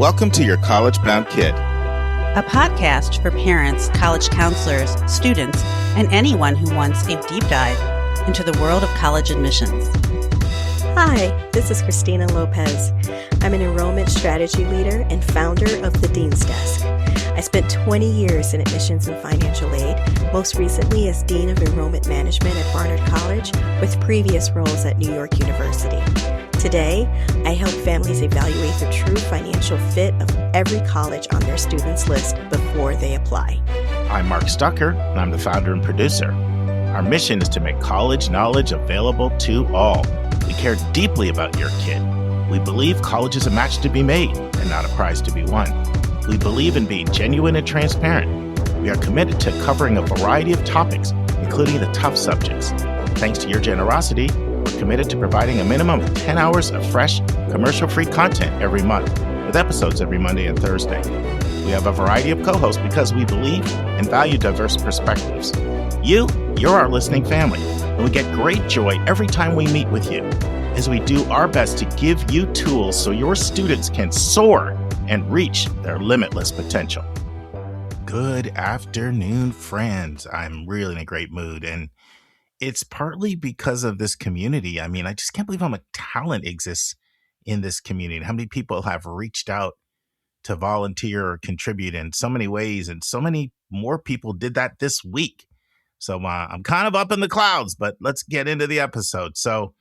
Welcome to Your College Bound Kid, a podcast for parents, college counselors, students, and anyone who wants a deep dive into the world of college admissions. Hi, this is Christina Lopez. I'm an enrollment strategy leader and founder of the Dean's Desk. I spent 20 years in admissions and financial aid, most recently as Dean of Enrollment Management at Barnard College, with previous roles at New York University. Today, I help families evaluate the true financial fit of every college on their students' list before they apply. I'm Mark Stucker, and I'm the founder and producer. Our mission is to make college knowledge available to all. We care deeply about your kid. We believe college is a match to be made and not a prize to be won. We believe in being genuine and transparent. We are committed to covering a variety of topics, including the tough subjects. Thanks to your generosity, we're committed to providing a minimum of 10 hours of fresh, commercial-free content every month, with episodes every Monday and Thursday. We have a variety of co-hosts because we believe and value diverse perspectives. You're our listening family, and we get great joy every time we meet with you, as we do our best to give you tools so your students can soar and reach their limitless potential. Good afternoon, friends. I'm really in a great mood, and it's partly because of this community. I mean, I just can't believe how much talent exists in this community, how many people have reached out to volunteer or contribute in so many ways, and so many more people did that this week. So I'm kind of up in the clouds, but let's get into the episode. So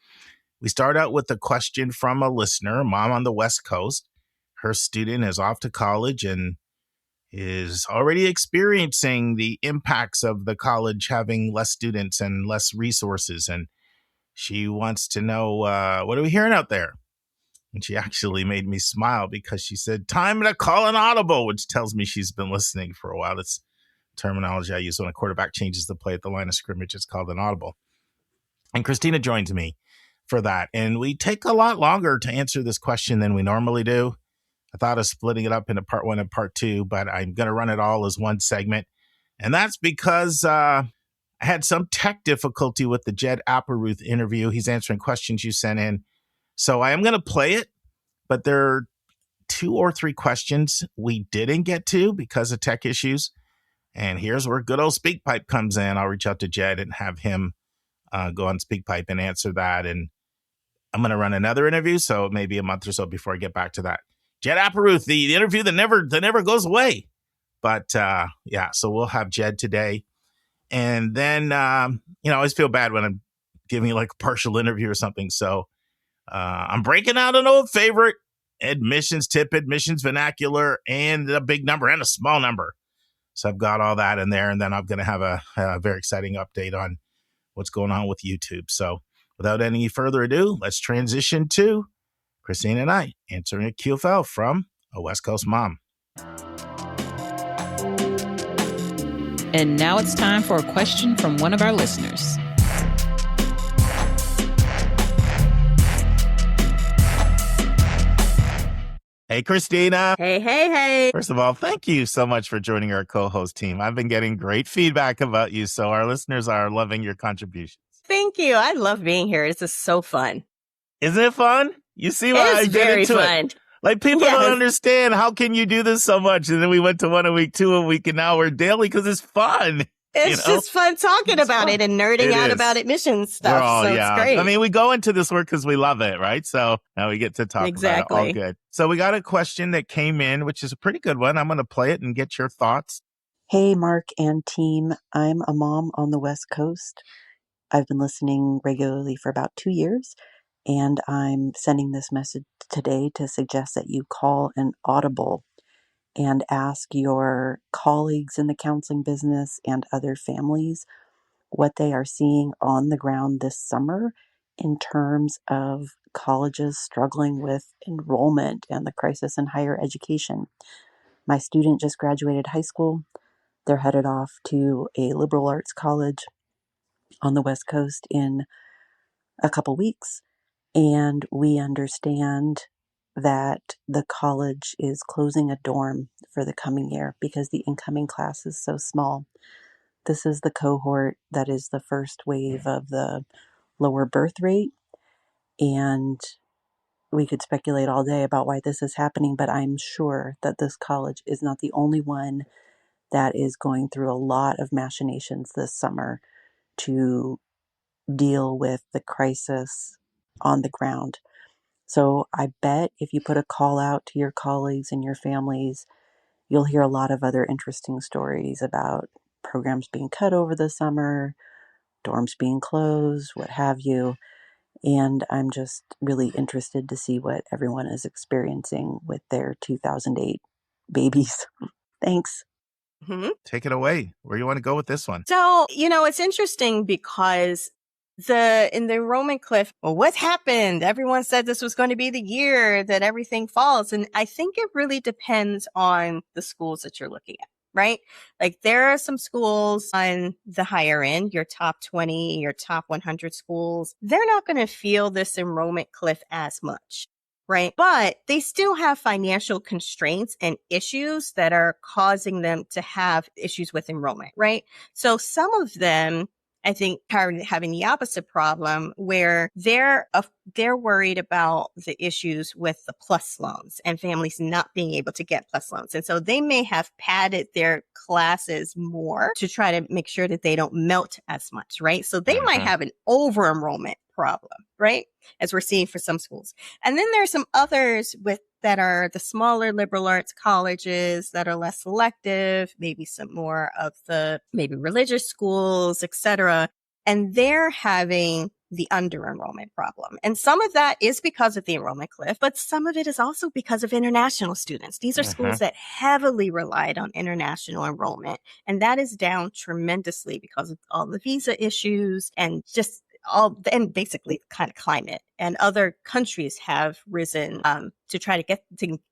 we start out with a question from a listener, a mom on the West Coast. Her student is off to college and is already experiencing the impacts of the college having less students and less resources. And she wants to know, what are we hearing out there? And she actually made me smile because she said, time to call an audible, which tells me she's been listening for a while. That's terminology I use when a quarterback changes the play at the line of scrimmage. It's called an audible. And Christina joined me for that. And we take a lot longer to answer this question than we normally do. I thought of splitting it up into part one and part two, but I'm going to run it all as one segment. And that's because I had some tech difficulty with the Jed Applerouth interview. He's answering questions you sent in. So I am going to play it, but there are 2 or 3 questions we didn't get to because of tech issues. And here's where good old SpeakPipe comes in. I'll reach out to Jed and have him go on SpeakPipe and answer that. And I'm going to run another interview, so maybe a month or so before I get back to that. Jed Applerouth, the interview that never goes away. But yeah, so we'll have Jed today. And then, I always feel bad when I'm giving like a partial interview or something. So I'm breaking out an old favorite, admissions tip, admissions vernacular, and a big number and a small number. So I've got all that in there. And then I'm going to have a very exciting update on what's going on with YouTube. So without any further ado, let's transition to Christina and I answering a QFL from a West Coast mom. And now it's time for a question from one of our listeners. Hey, Christina. Hey. First of all, thank you so much for joining our co-host team. I've been getting great feedback about you, so our listeners are loving your contributions. Thank you. I love being here. This is so fun. Isn't it fun? You see why I get into it. Like, people don't understand, how can you do this so much? And then we went to 1 a week, 2 a week, and now we're daily because it's fun. It's just fun talking about it and nerding out about admissions stuff. It's great. I mean, we go into this work because we love it, right? So now we get to talk about it. All good. So we got a question that came in, which is a pretty good one. I'm going to play it and get your thoughts. Hey, Mark and team. I'm a mom on the West Coast. I've been listening regularly for about 2 years. And I'm sending this message today to suggest that you call an audible and ask your colleagues in the counseling business and other families what they are seeing on the ground this summer in terms of colleges struggling with enrollment and the crisis in higher education. My student just graduated high school. They're headed off to a liberal arts college on the West Coast in a couple weeks. And we understand that the college is closing a dorm for the coming year because the incoming class is so small. This is the cohort that is the first wave of the lower birth rate. And we could speculate all day about why this is happening, but I'm sure that this college is not the only one that is going through a lot of machinations this summer to deal with the crisis on the ground. So I bet if you put a call out to your colleagues and your families, you'll hear a lot of other interesting stories about programs being cut over the summer, dorms being closed, what have you. And I'm just really interested to see what everyone is experiencing with their 2008 babies. Thanks. Take it away. Where do you want to go with this one? So, it's interesting because in the enrollment cliff, well, what happened? Everyone said this was going to be the year that everything falls. And I think it really depends on the schools that you're looking at, right? Like there are some schools on the higher end, your top 20, your top 100 schools. They're not going to feel this enrollment cliff as much. Right. But they still have financial constraints and issues that are causing them to have issues with enrollment. Right. So some of them, I think, are having the opposite problem where they're worried about the issues with the plus loans and families not being able to get plus loans. And so they may have padded their classes more to try to make sure that they don't melt as much. Right. So they might have an over enrollment problem, right? As we're seeing for some schools. And then there's some others that are the smaller liberal arts colleges that are less selective, maybe some more of the maybe religious schools, etc. And they're having the under enrollment problem. And some of that is because of the enrollment cliff, but some of it is also because of international students. These are schools that heavily relied on international enrollment. And that is down tremendously because of all the visa issues and just and basically kind of climate. And other countries have risen to try to get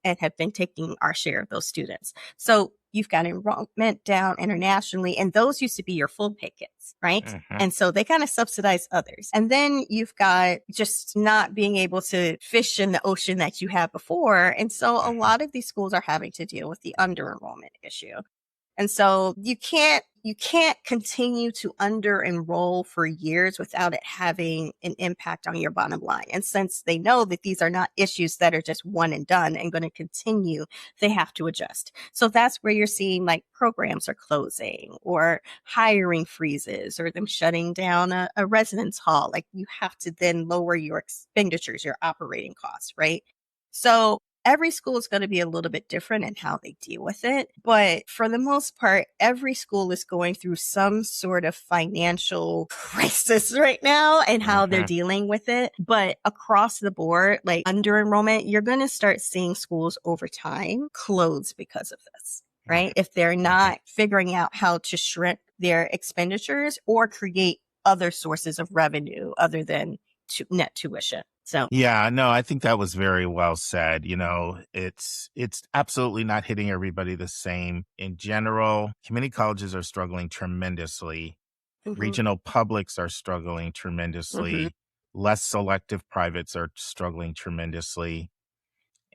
and have been taking our share of those students. So you've got enrollment down internationally, and those used to be your full pay kids, right? And so they kind of subsidize others. And then you've got just not being able to fish in the ocean that you had before. And so a lot of these schools are having to deal with the under enrollment issue. And so you can't continue to under enroll for years without it having an impact on your bottom line. And since they know that these are not issues that are just one and done and going to continue, they have to adjust. So that's where you're seeing like programs are closing or hiring freezes or them shutting down a residence hall. Like you have to then lower your expenditures, your operating costs, right? So every school is going to be a little bit different in how they deal with it. But for the most part, every school is going through some sort of financial crisis right now and how they're dealing with it. But across the board, like under enrollment, you're going to start seeing schools over time close because of this, right? If they're not figuring out how to shrink their expenditures or create other sources of revenue other than net tuition. So yeah, no, I think that was very well said. It's absolutely not hitting everybody the same. In general, community colleges are struggling tremendously. Regional publics are struggling tremendously. Less selective privates are struggling tremendously.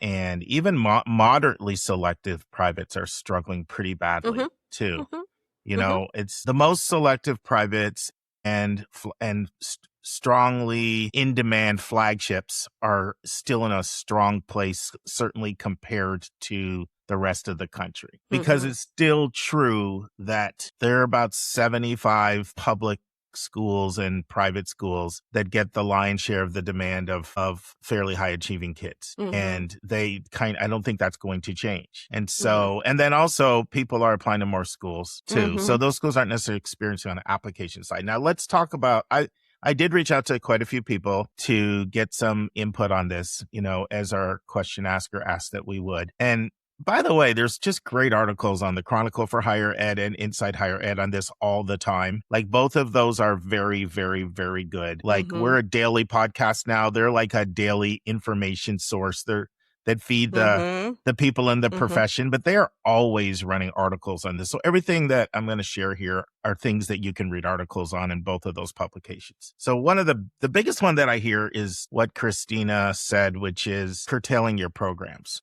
And even moderately selective privates are struggling pretty badly too. It's the most selective privates and strongly in-demand flagships are still in a strong place, certainly compared to the rest of the country. Because it's still true that there are about 75 public schools and private schools that get the lion's share of the demand of fairly high achieving kids. And I don't think that's going to change. And so, and then also people are applying to more schools too. So those schools aren't necessarily experiencing on the application side. Now let's talk about, I did reach out to quite a few people to get some input on this, as our question asker asked that we would. And by the way, there's just great articles on the Chronicle for Higher Ed and Inside Higher Ed on this all the time. Like both of those are very, very, very good. Like we're a daily podcast now. They're like a daily information source. That feed the people in the profession, but they are always running articles on this. So everything that I'm going to share here are things that you can read articles on in both of those publications. So one of the biggest one that I hear is what Christina said, which is curtailing your programs,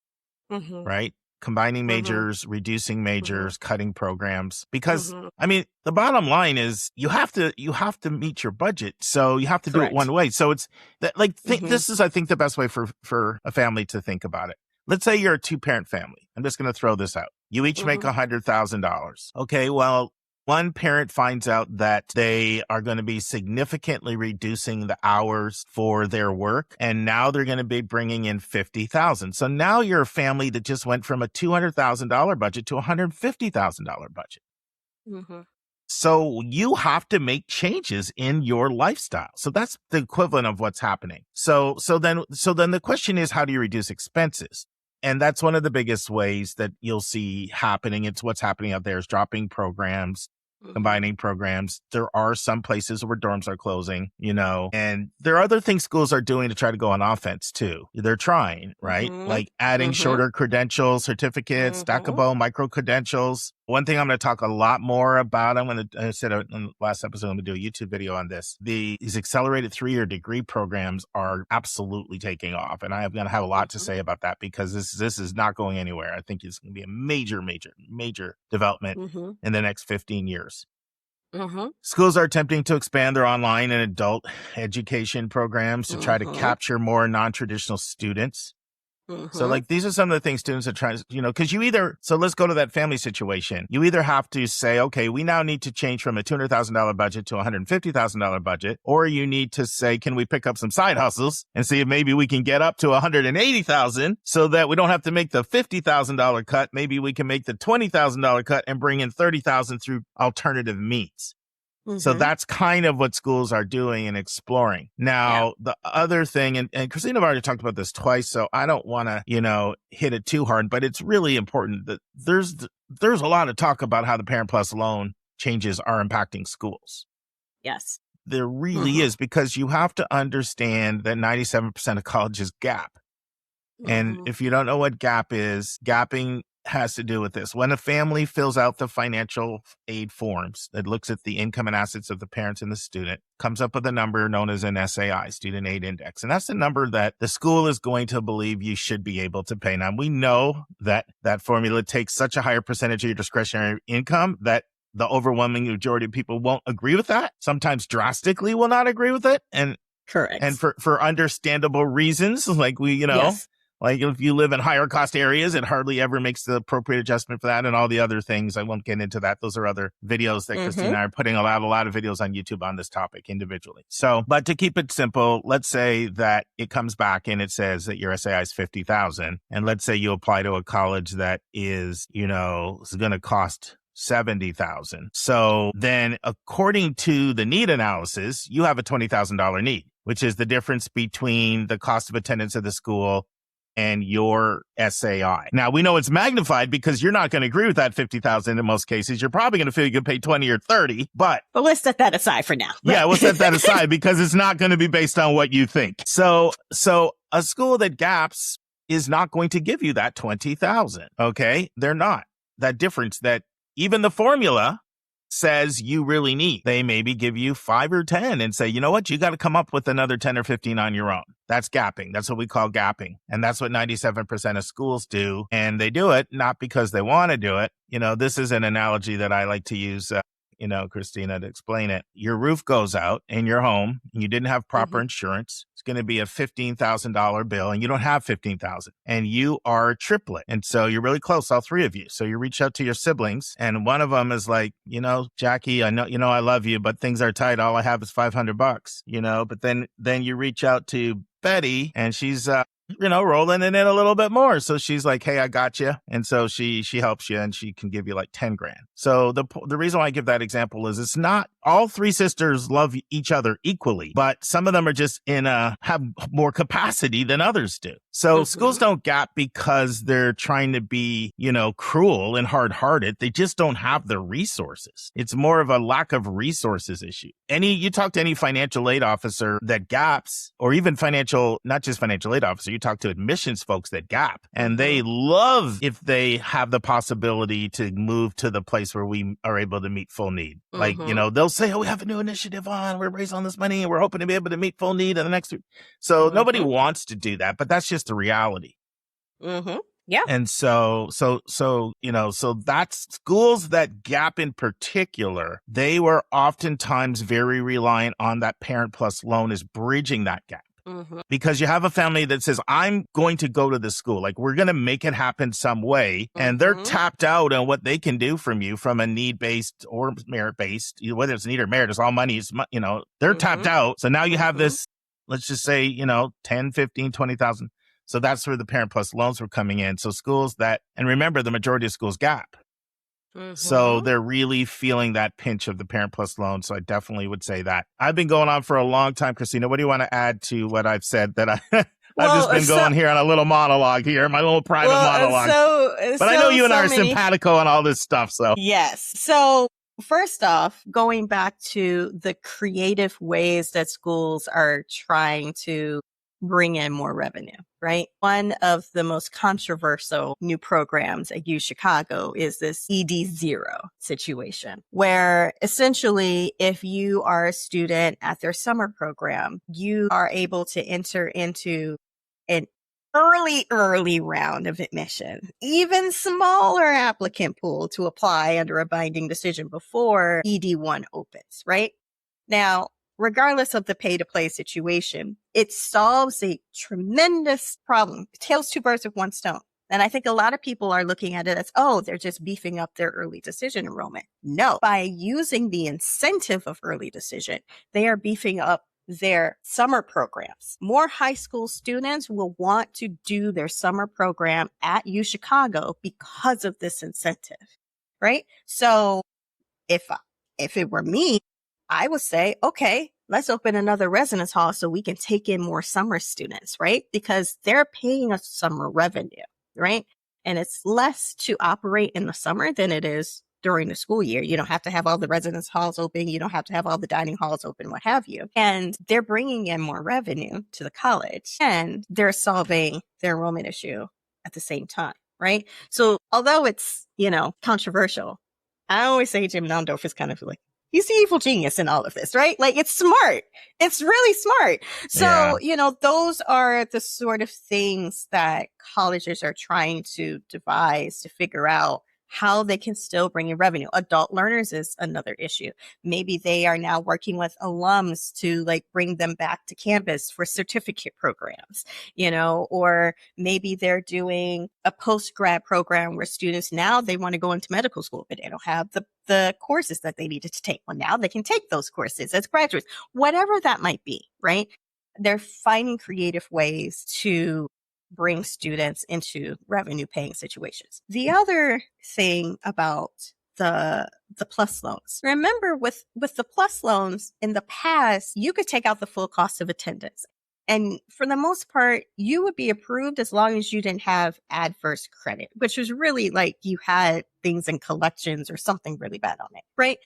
right? combining majors, reducing majors, cutting programs. Because I mean, the bottom line is you have to meet your budget. So you have to do it one way. So it's that this is, I think, the best way for a family to think about it. Let's say you're a 2-parent family. I'm just going to throw this out. You each make $100,000. Okay, well, one parent finds out that they are going to be significantly reducing the hours for their work, and now they're going to be bringing in $50,000. So now you're a family that just went from a $200,000 budget to a $150,000 budget. So you have to make changes in your lifestyle. So that's the equivalent of what's happening. So then the question is, how do you reduce expenses? And that's one of the biggest ways that you'll see happening. It's what's happening out there is dropping programs, combining programs. There are some places where dorms are closing, and there are other things schools are doing to try to go on offense too. They're trying, right? Like adding shorter credentials, certificates, stackable micro credentials. One thing I'm going to talk a lot more about, I said in the last episode, I'm going to do a YouTube video on this. These accelerated 3-year degree programs are absolutely taking off. And I'm going to have a lot to say about that because this is not going anywhere. I think it's going to be a major, major, major development in the next 15 years. Schools are attempting to expand their online and adult education programs to try to capture more non-traditional students. So these are some of the things students are trying to, because so let's go to that family situation. You either have to say, okay, we now need to change from a $200,000 budget to a $150,000 budget, or you need to say, can we pick up some side hustles and see if maybe we can get up to $180,000 so that we don't have to make the $50,000 cut. Maybe we can make the $20,000 cut and bring in $30,000 through alternative means. So that's kind of what schools are doing and exploring. Now, the other thing, and Christina have already talked about this twice, so I don't want to, hit it too hard, but it's really important that there's a lot of talk about how the Parent Plus loan changes are impacting schools. Yes. There really is, because you have to understand that 97% of college is gap. And if you don't know what gap is, gapping has to do with this. When a family fills out the financial aid forms that looks at the income and assets of the parents and the student, comes up with a number known as an SAI, Student Aid Index. And that's the number that the school is going to believe you should be able to pay. Now, we know that that formula takes such a higher percentage of your discretionary income that the overwhelming majority of people won't agree with that, sometimes drastically will not agree with it. And correct. And for understandable reasons, like like if you live in higher cost areas, it hardly ever makes the appropriate adjustment for that and all the other things. I won't get into that. Those are other videos that Christina and I are putting a lot of videos on YouTube on this topic individually. So, but to keep it simple, let's say that it comes back and it says that your SAI is $50,000. And let's say you apply to a college that is, is going to cost $70,000. So then according to the need analysis, you have a $20,000 need, which is the difference between the cost of attendance of the school and your SAI. Now, we know it's magnified because you're not going to agree with that $50,000 in most cases. You're probably going to feel you can pay 20 or 30, but let's set that aside for now. Yeah, we'll set that aside because it's not going to be based on what you think. So a school that gaps is not going to give you that $20,000. Okay? They're not. That difference that even the formula says you really need. They maybe give you 5 or 10 and say, you know what, you got to come up with another 10 or 15 on your own. That's gapping. That's what we call gapping. And that's what 97% of schools do. And they do it not because they want to do it. This is an analogy that I like to use, Christina, to explain it. Your roof goes out in your home and you didn't have proper insurance. It's going to be a $15,000 bill and you don't have $15,000 and you are a triplet. And so you're really close, all three of you. So you reach out to your siblings and one of them is like, Jackie, I know, I love you, but things are tight. All I have is $500, but then you reach out to Betty and she's, rolling in it a little bit more. So she's like, hey, I got you. And so she helps you and she can give you like 10 grand. So the reason why I give that example is it's not all three sisters love each other equally, but some of them are just have more capacity than others do. So schools don't gap because they're trying to be, cruel and hard-hearted. They just don't have the resources. It's more of a lack of resources issue. You talk to any financial aid officer that gaps, or even not just financial aid officer, you talk to admissions folks that gap, and they love if they have the possibility to move to the place where we are able to meet full need. Like, they'll say, oh, we have a new initiative on, we're raising all this money and we're hoping to be able to meet full need in the next week. So nobody wants to do that, but that's just the reality. Yeah. And so that's schools that gap in particular, they were oftentimes very reliant on that Parent Plus loan as bridging that gap. Mm-hmm. Because you have a family that says, I'm going to go to this school. Like, we're going to make it happen some way. And they're tapped out on what they can do from you from a need-based or merit-based, whether it's need or merit, it's all money. It's, they're tapped out. So now you have this, let's just say, 10, 15, 20,000. So that's where the Parent Plus loans were coming in. So schools that, and remember, the majority of schools gap. So they're really feeling that pinch of the Parent Plus loan. So I definitely would say that. I've been going on for a long time, Christina. What do you want to add to what I've said that I've just been going here on a little monologue here, my little private monologue. But I know you and I are simpatico on all this stuff. So yes. So first off, going back to the creative ways that schools are trying to bring in more revenue, right? One of the most controversial new programs at UChicago is this ED0 situation, where essentially if you are a student at their summer program, you are able to enter into an early round of admission, even smaller applicant pool to apply under a binding decision before ED1 opens, right? Now, regardless of the pay-to-play situation, it solves a tremendous problem. It kills two birds with one stone. And I think a lot of people are looking at it as, oh, they're just beefing up their early decision enrollment. No, by using the incentive of early decision, they are beefing up their summer programs. More high school students will want to do their summer program at UChicago because of this incentive, right? So if it were me, I would say, okay, let's open another residence hall so we can take in more summer students, right? Because they're paying us summer revenue, right? And it's less to operate in the summer than it is during the school year. You don't have to have all the residence halls open. You don't have to have all the dining halls open, what have you. And they're bringing in more revenue to the college and they're solving their enrollment issue at the same time, right? So although it's, controversial, I always say Jim Nondorf is kind of like, he's the evil genius in all of this, right? Like, it's smart. It's really smart. So, those are the sort of things that colleges are trying to devise to figure out how they can still bring in revenue. Adult learners is another issue. Maybe they are now working with alums to bring them back to campus for certificate programs, or maybe they're doing a post-grad program where students now they want to go into medical school, but they don't have the courses that they needed to take. Well, now they can take those courses as graduates, whatever that might be, right? They're finding creative ways to bring students into revenue paying situations. The other thing about the plus loans, remember with the plus loans in the past, you could take out the full cost of attendance. And for the most part, you would be approved as long as you didn't have adverse credit, which was really like you had things in collections or something really bad on it, right?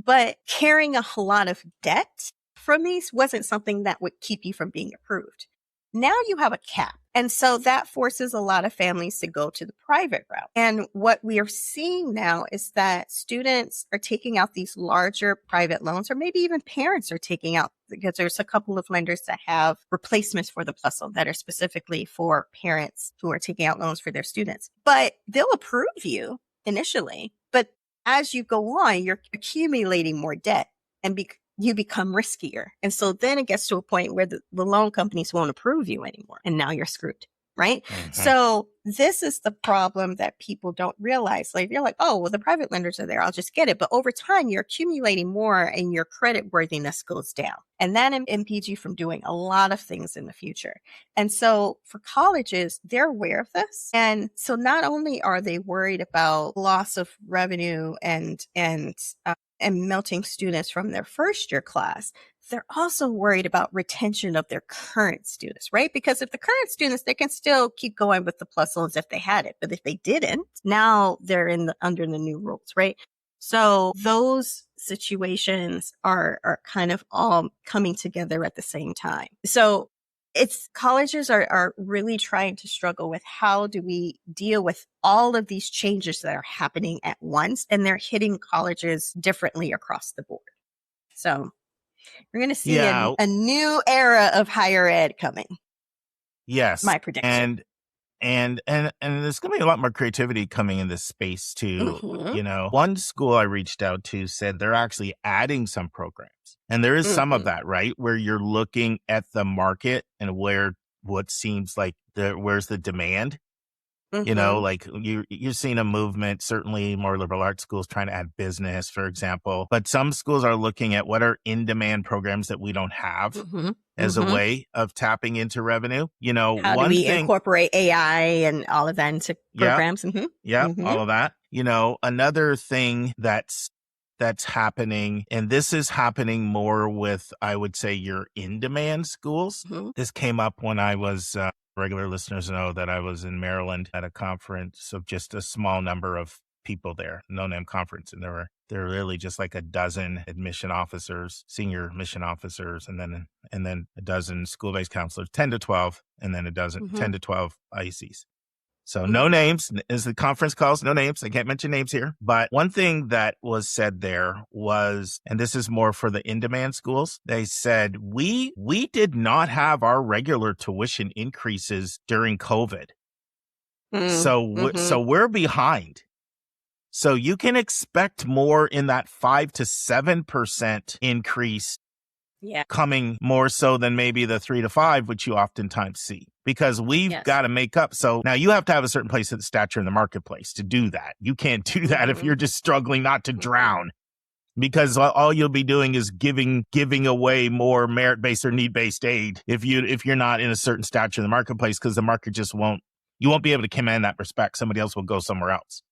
But carrying a whole lot of debt from these wasn't something that would keep you from being approved. Now you have a cap. And so that forces a lot of families to go to the private route. And what we are seeing now is that students are taking out these larger private loans, or maybe even parents are taking out, because there's a couple of lenders that have replacements for the plus loan that are specifically for parents who are taking out loans for their students. But they'll approve you initially. But as you go on, you're accumulating more debt and you become riskier. And so then it gets to a point where the loan companies won't approve you anymore. And now you're screwed, right? Mm-hmm. So this is the problem that people don't realize. You're like, oh, well, the private lenders are there, I'll just get it. But over time, you're accumulating more and your credit worthiness goes down. And that impedes you from doing a lot of things in the future. And so for colleges, they're aware of this. And so not only are they worried about loss of revenue and melting students from their first year class, they're also worried about retention of their current students, right? Because if the current students, they can still keep going with the plus loans if they had it. But if they didn't, now they're under the new rules, right? So those situations are kind of all coming together at the same time. So colleges are really trying to struggle with how do we deal with all of these changes that are happening at once, and they're hitting colleges differently across the board. So we're going to see a new era of higher ed coming. Yes. My prediction. And there's going to be a lot more creativity coming in this space too. Mhm. You know, one school I reached out to said they're actually adding some programs. And there is some of that, right? Where you're looking at the market and what seems like where's the demand. You know, like you're seeing a movement, certainly more liberal arts schools trying to add business, for example. But some schools are looking at what are in-demand programs that we don't have as a way of tapping into revenue. You know, How do we incorporate AI and all of that into programs? All of that. You know, another thing that's happening, and this is happening more with, I would say, your in-demand schools. This came up when I was regular listeners know that I was in Maryland at a conference of just a small number of people there, no-name conference. And there were really just like a dozen admission officers, senior mission officers, and then a dozen school-based counselors, 10 to 12, and then a dozen, 10 to 12 IECs. So no names, as the conference calls, no names. I can't mention names here. But one thing that was said there was, and this is more for the in-demand schools, they said, we did not have our regular tuition increases during COVID. So we're behind. So you can expect more in that 5 to 7% increase coming more so than maybe the 3 to 5, which you oftentimes see, because we've got to make up. So now you have to have a certain place of stature in the marketplace to do that. You can't do that if you're just struggling not to drown, because all you'll be doing is giving away more merit-based or need-based aid if you're not in a certain stature in the marketplace, because the market just you won't be able to command that respect. Somebody else will go somewhere else.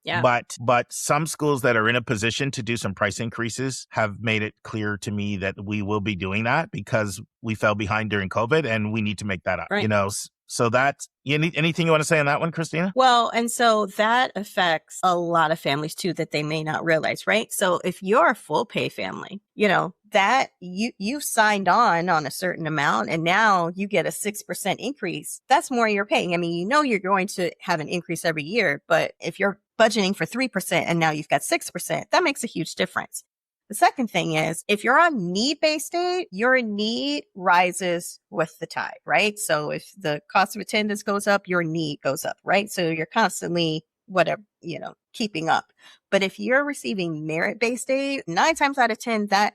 Yeah. But some schools that are in a position to do some price increases have made it clear to me that we will be doing that because we fell behind during COVID and we need to make that up. Right. You know, so that's anything you want to say on that one, Christina? Well, and so that affects a lot of families too that they may not realize, right? So if you're a full pay family, you know, that you signed on a certain amount and now you get a 6% increase. That's more you're paying. I mean, you know, you're going to have an increase every year, but if you're budgeting for 3% and now you've got 6%, that makes a huge difference. The second thing is, if you're on need-based aid, your need rises with the tide, right? So if the cost of attendance goes up, your need goes up, right? So you're constantly, keeping up. But if you're receiving merit-based aid, 9 times out of 10, that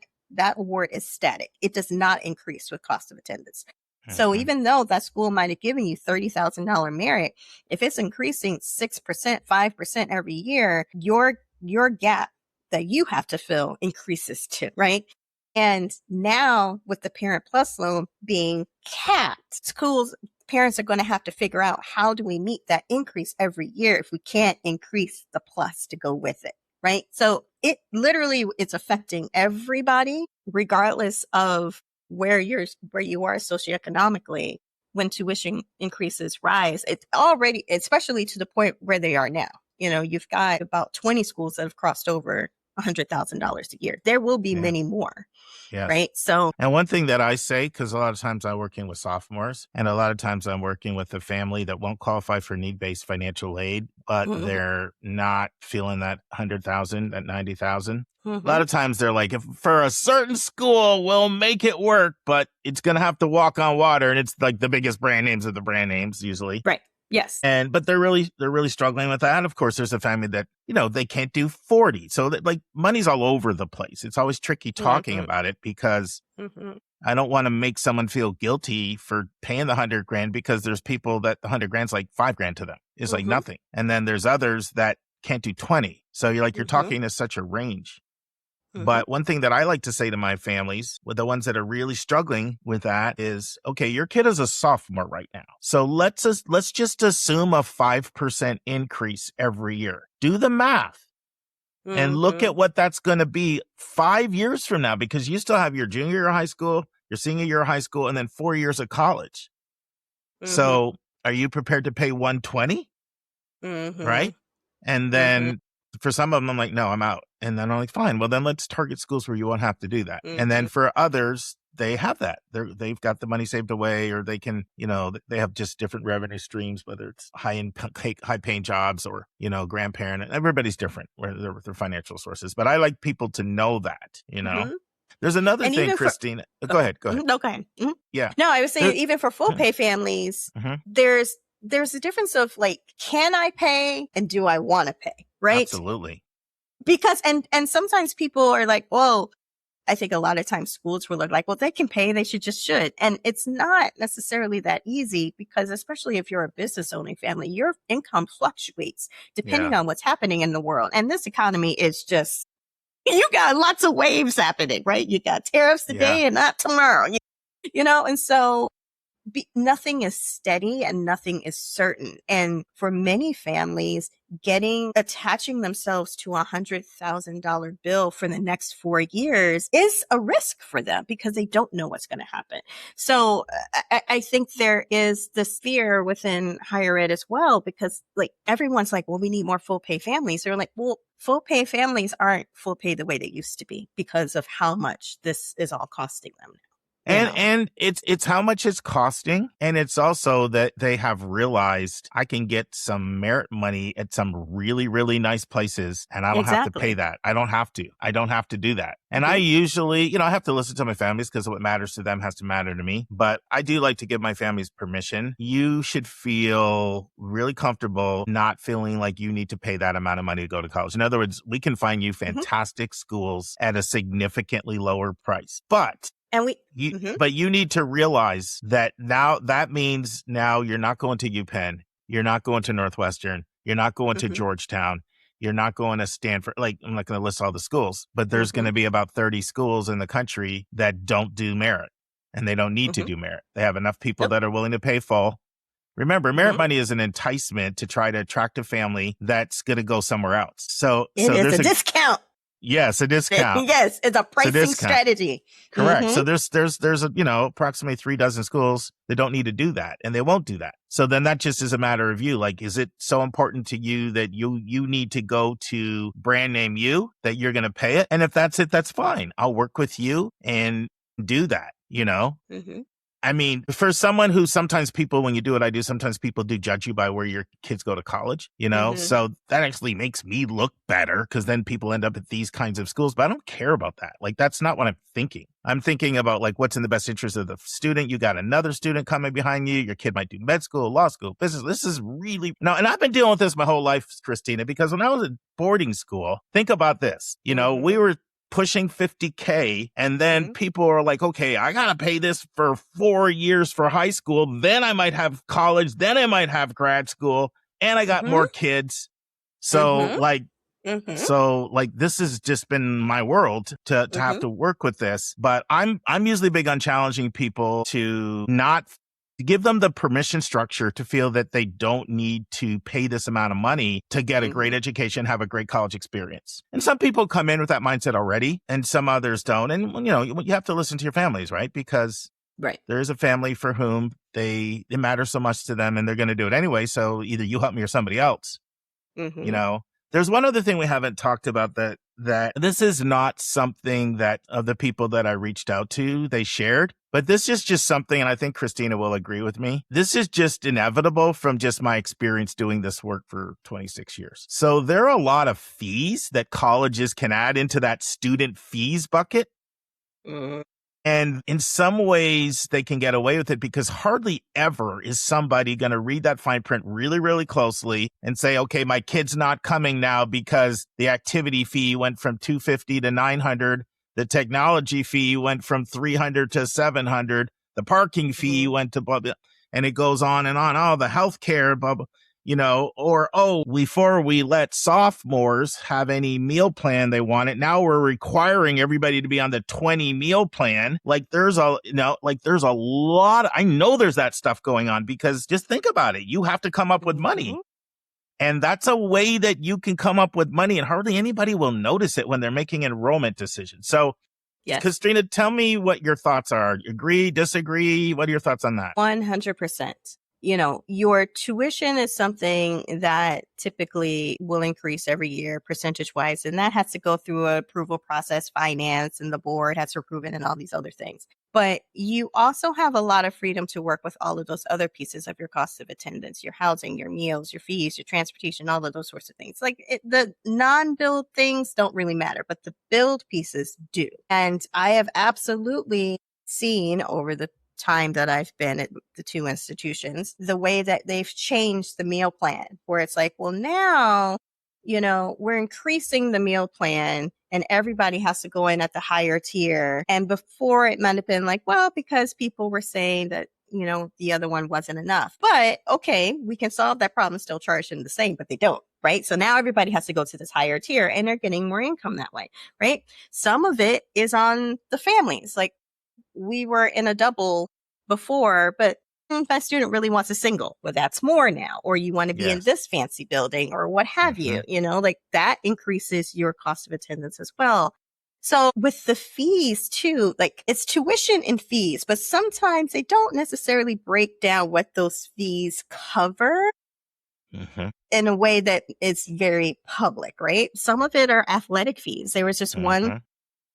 award is static. It does not increase with cost of attendance. So even though that school might have given you $30,000 merit, if it's increasing 6%, 5% every year, your gap that you have to fill increases too, right? And now with the Parent Plus loan being capped, parents are going to have to figure out, how do we meet that increase every year if we can't increase the plus to go with it, right? So it's affecting everybody regardless of where you are socioeconomically. When tuition increases rise, it's already, especially to the point where they are now. You know, you've got about 20 schools that have crossed over $100,000 a year. There will be many more. Yes. Right. So, and one thing that I say, because a lot of times I'm working with sophomores and a lot of times I'm working with a family that won't qualify for need-based financial aid, but they're not feeling that 100,000, that 90,000. A lot of times they're like, if for a certain school, we'll make it work, but it's going to have to walk on water. And it's like the biggest brand names of the brand names usually. Right. Yes. But they're really struggling with that. And of course, there's a family that, they can't do 40. So that, like, money's all over the place. It's always tricky talking about it because I don't want to make someone feel guilty for paying the $100,000 because there's people that the $100,000's like $5,000 to them. It's like nothing. And then there's others that can't do 20. So you're talking to such a range. But one thing that I like to say to my families, with the ones that are really struggling with that, is, okay, your kid is a sophomore right now. So let's just assume a 5% increase every year. Do the math and look at what that's going to be 5 years from now, because you still have your junior year of high school, your senior year of high school, and then 4 years of college. So are you prepared to pay $120? Right? And then for some of them, I'm like, no, I'm out. And then I'm like, fine. Well, then let's target schools where you won't have to do that. And then for others, they have that. They've got the money saved away, or they can, they have just different revenue streams, whether it's high paying jobs or, grandparent. Everybody's different with their financial sources. But I like people to know that, There's another thing, Christina. Go ahead. No, go ahead. Yeah. No, I was saying even for full pay families, there's there's a difference of like, can I pay and do I want to pay? Right. Absolutely. Because, and sometimes people are like, well, I think a lot of times schools will look like, well, they can pay, they should. And it's not necessarily that easy because especially if you're a business owning family, your income fluctuates depending on what's happening in the world. And this economy is just, you got lots of waves happening, right? You got tariffs today and not tomorrow, and so nothing is steady and nothing is certain. And for many families, attaching themselves to $100,000 bill for the next 4 years is a risk for them because they don't know what's going to happen. So I think there is this fear within higher ed as well, because like everyone's like, well, we need more full pay families. They're like, well, full pay families aren't full pay the way they used to be because of how much this is all costing them now. And it's how much it's costing. And it's also that they have realized I can get some merit money at some really, really nice places and I don't have to pay that. I don't have to do that. And I usually, I have to listen to my families because what matters to them has to matter to me. But I do like to give my families permission. You should feel really comfortable not feeling like you need to pay that amount of money to go to college. In other words, we can find you fantastic schools at a significantly lower price. But you need to realize that now that means now you're not going to UPenn, you're not going to Northwestern, you're not going to Georgetown, you're not going to Stanford. Like, I'm not going to list all the schools, but there's going to be about 30 schools in the country that don't do merit and they don't need to do merit. They have enough people that are willing to pay full. Remember, merit money is an enticement to try to attract a family that's going to go somewhere else. So there's a discount. Yes, a discount. Yes, it's a pricing strategy. Correct. So there's approximately 3 dozen schools that don't need to do that, and they won't do that. So then that just is a matter of you. Like, is it so important to you that you need to go to brand name U that you're going to pay it? And if that's it, that's fine. I'll work with you and do that. I mean, for someone who sometimes people, when you do what I do, sometimes people do judge you by where your kids go to college, So that actually makes me look better because then people end up at these kinds of schools. But I don't care about that. Like, that's not what I'm thinking. I'm thinking about like what's in the best interest of the student. You got another student coming behind you. Your kid might do med school, law school, business. This is really and I've been dealing with this my whole life, Christina, because when I was at boarding school, think about this. We were pushing $50K. And then people are like, okay, I got to pay this for 4 years for high school. Then I might have college. Then I might have grad school. And I got more kids. So this has just been my world to have to work with this. But I'm usually big on challenging people to not give them the permission structure to feel that they don't need to pay this amount of money to get a great education, have a great college experience. And some people come in with that mindset already and some others don't. And, you have to listen to your families, right? Because there is a family for whom it matters so much to them and they're going to do it anyway. So either you help me or somebody else, There's one other thing we haven't talked about that this is not something that of the people that I reached out to, they shared. But this is just something, and I think Christina will agree with me. This is just inevitable from just my experience doing this work for 26 years. So there are a lot of fees that colleges can add into that student fees bucket. And in some ways, they can get away with it because hardly ever is somebody going to read that fine print really, really closely and say, okay, my kid's not coming now because the activity fee went from $250 to $900. The technology fee went from $300 to $700. The parking fee went to blah, blah, and it goes on and on. Oh, the healthcare, blah, blah. Before we let sophomores have any meal plan they wanted, now we're requiring everybody to be on the 20 meal plan. Like there's a lot. I know there's that stuff going on because just think about it. You have to come up with money. And that's a way that you can come up with money and hardly anybody will notice it when they're making enrollment decisions. So, yes. Christina, tell me what your thoughts are. Agree, disagree? What are your thoughts on that? 100%. Your tuition is something that typically will increase every year percentage wise, and that has to go through an approval process, finance, and the board has to approve it and all these other things. But you also have a lot of freedom to work with all of those other pieces of your cost of attendance, your housing, your meals, your fees, your transportation, all of those sorts of things. The non-billed things don't really matter, but the billed pieces do. And I have absolutely seen over the time that I've been at the two institutions, the way that they've changed the meal plan, where it's like, well, now, we're increasing the meal plan and everybody has to go in at the higher tier. And before it might have been like, well, because people were saying that, the other one wasn't enough. But okay, we can solve that problem, still charge them the same, but they don't, right? So now everybody has to go to this higher tier and they're getting more income that way, right? Some of it is on the families. Like we were in a double before, but that student really wants a single. Well, that's more now. Or you want to be in this fancy building or what have you, like that increases your cost of attendance as well. So with the fees too, like it's tuition and fees, but sometimes they don't necessarily break down what those fees cover in a way that is very public, right? Some of it are athletic fees. There was just one